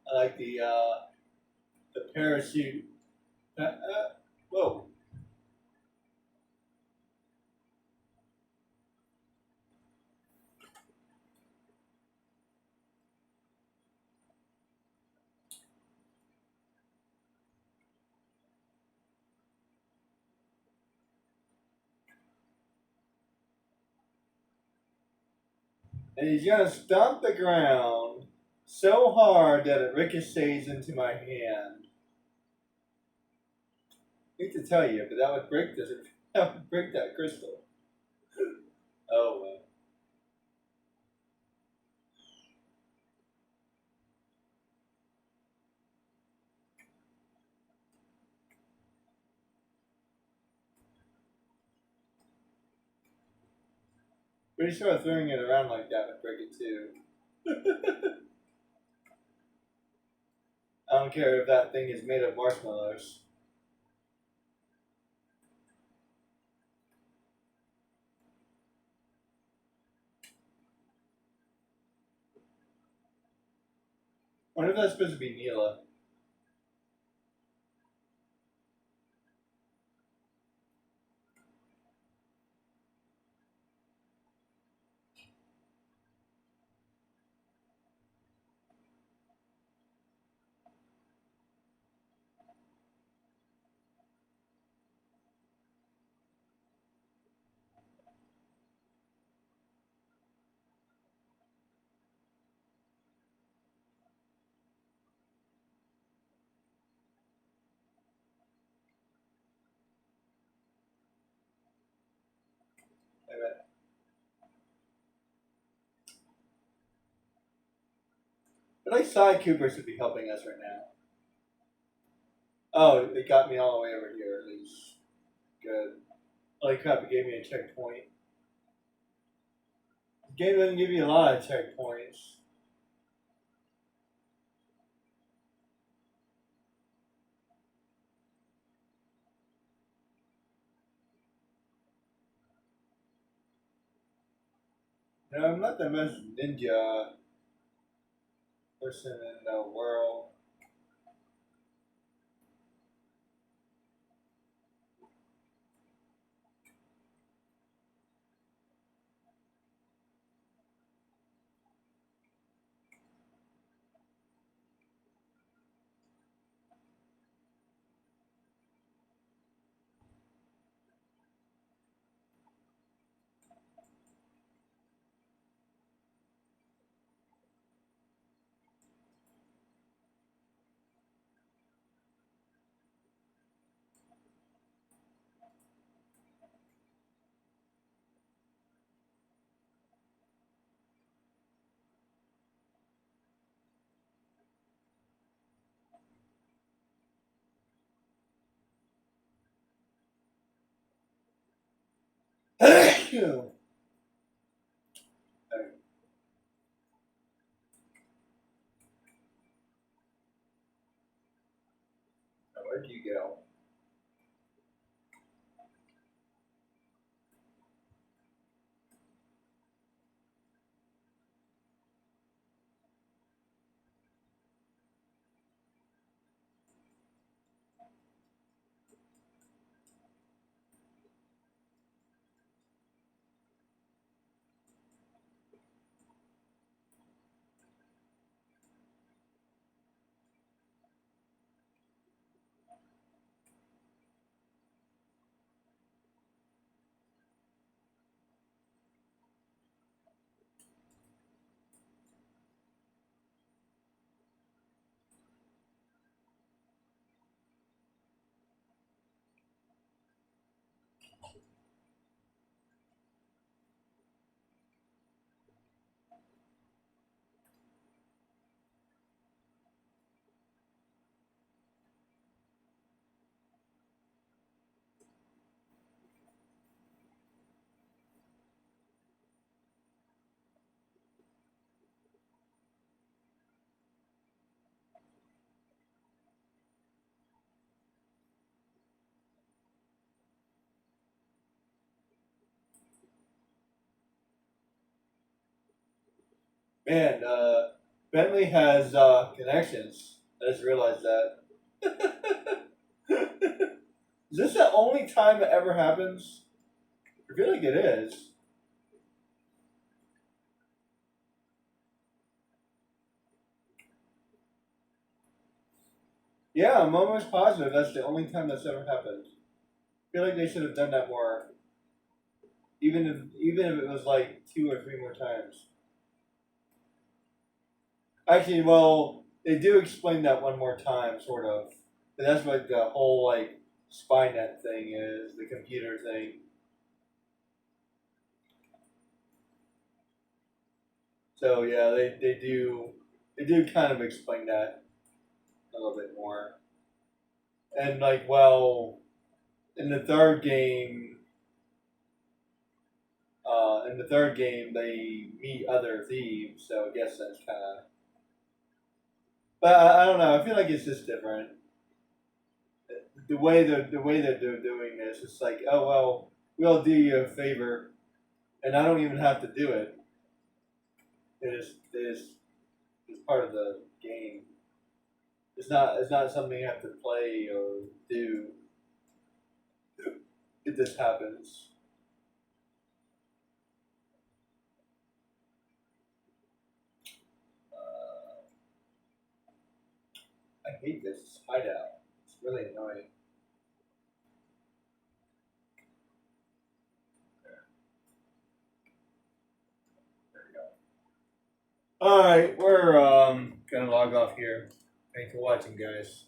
[SPEAKER 1] I like the parachute. Whoa. And he's gonna stomp the ground so hard that it ricochets into my hand. I hate to tell you, but that would break this. That would break that crystal. Oh well. Pretty sure throwing it around like that would break it too. I don't care if that thing is made of marshmallows. I wonder if that's supposed to be Neela. But like Side Cooper should be helping us right now. Oh, it got me all the way over here at least. Good. Holy crap, it gave me a checkpoint. The game doesn't give you a lot of checkpoints. No, I'm not the most ninja person in the world. Phew. Where'd you go? Man, Bentley has connections. I just realized that. Is this the only time it ever happens? I feel like it is. Yeah, I'm almost positive that's the only time that's ever happened. I feel like they should have done that more. Even if it was like 2 or 3 more times. Actually, well, they do explain that one more time, sort of. But that's what the whole like Spynet thing is, the computer thing. So yeah, they do kind of explain that a little bit more. And like, well, in the third game, they meet other thieves. So I guess that's kind of. But I don't know. I feel like it's just different. The way they're doing this, it's like, oh well, we'll do you a favor, and I don't even have to do it. It's part of the game. It's not something you have to play or do. It just happens. I hate this hideout. It's really annoying. There we go. All right, we're gonna log off here. Thanks for watching, guys.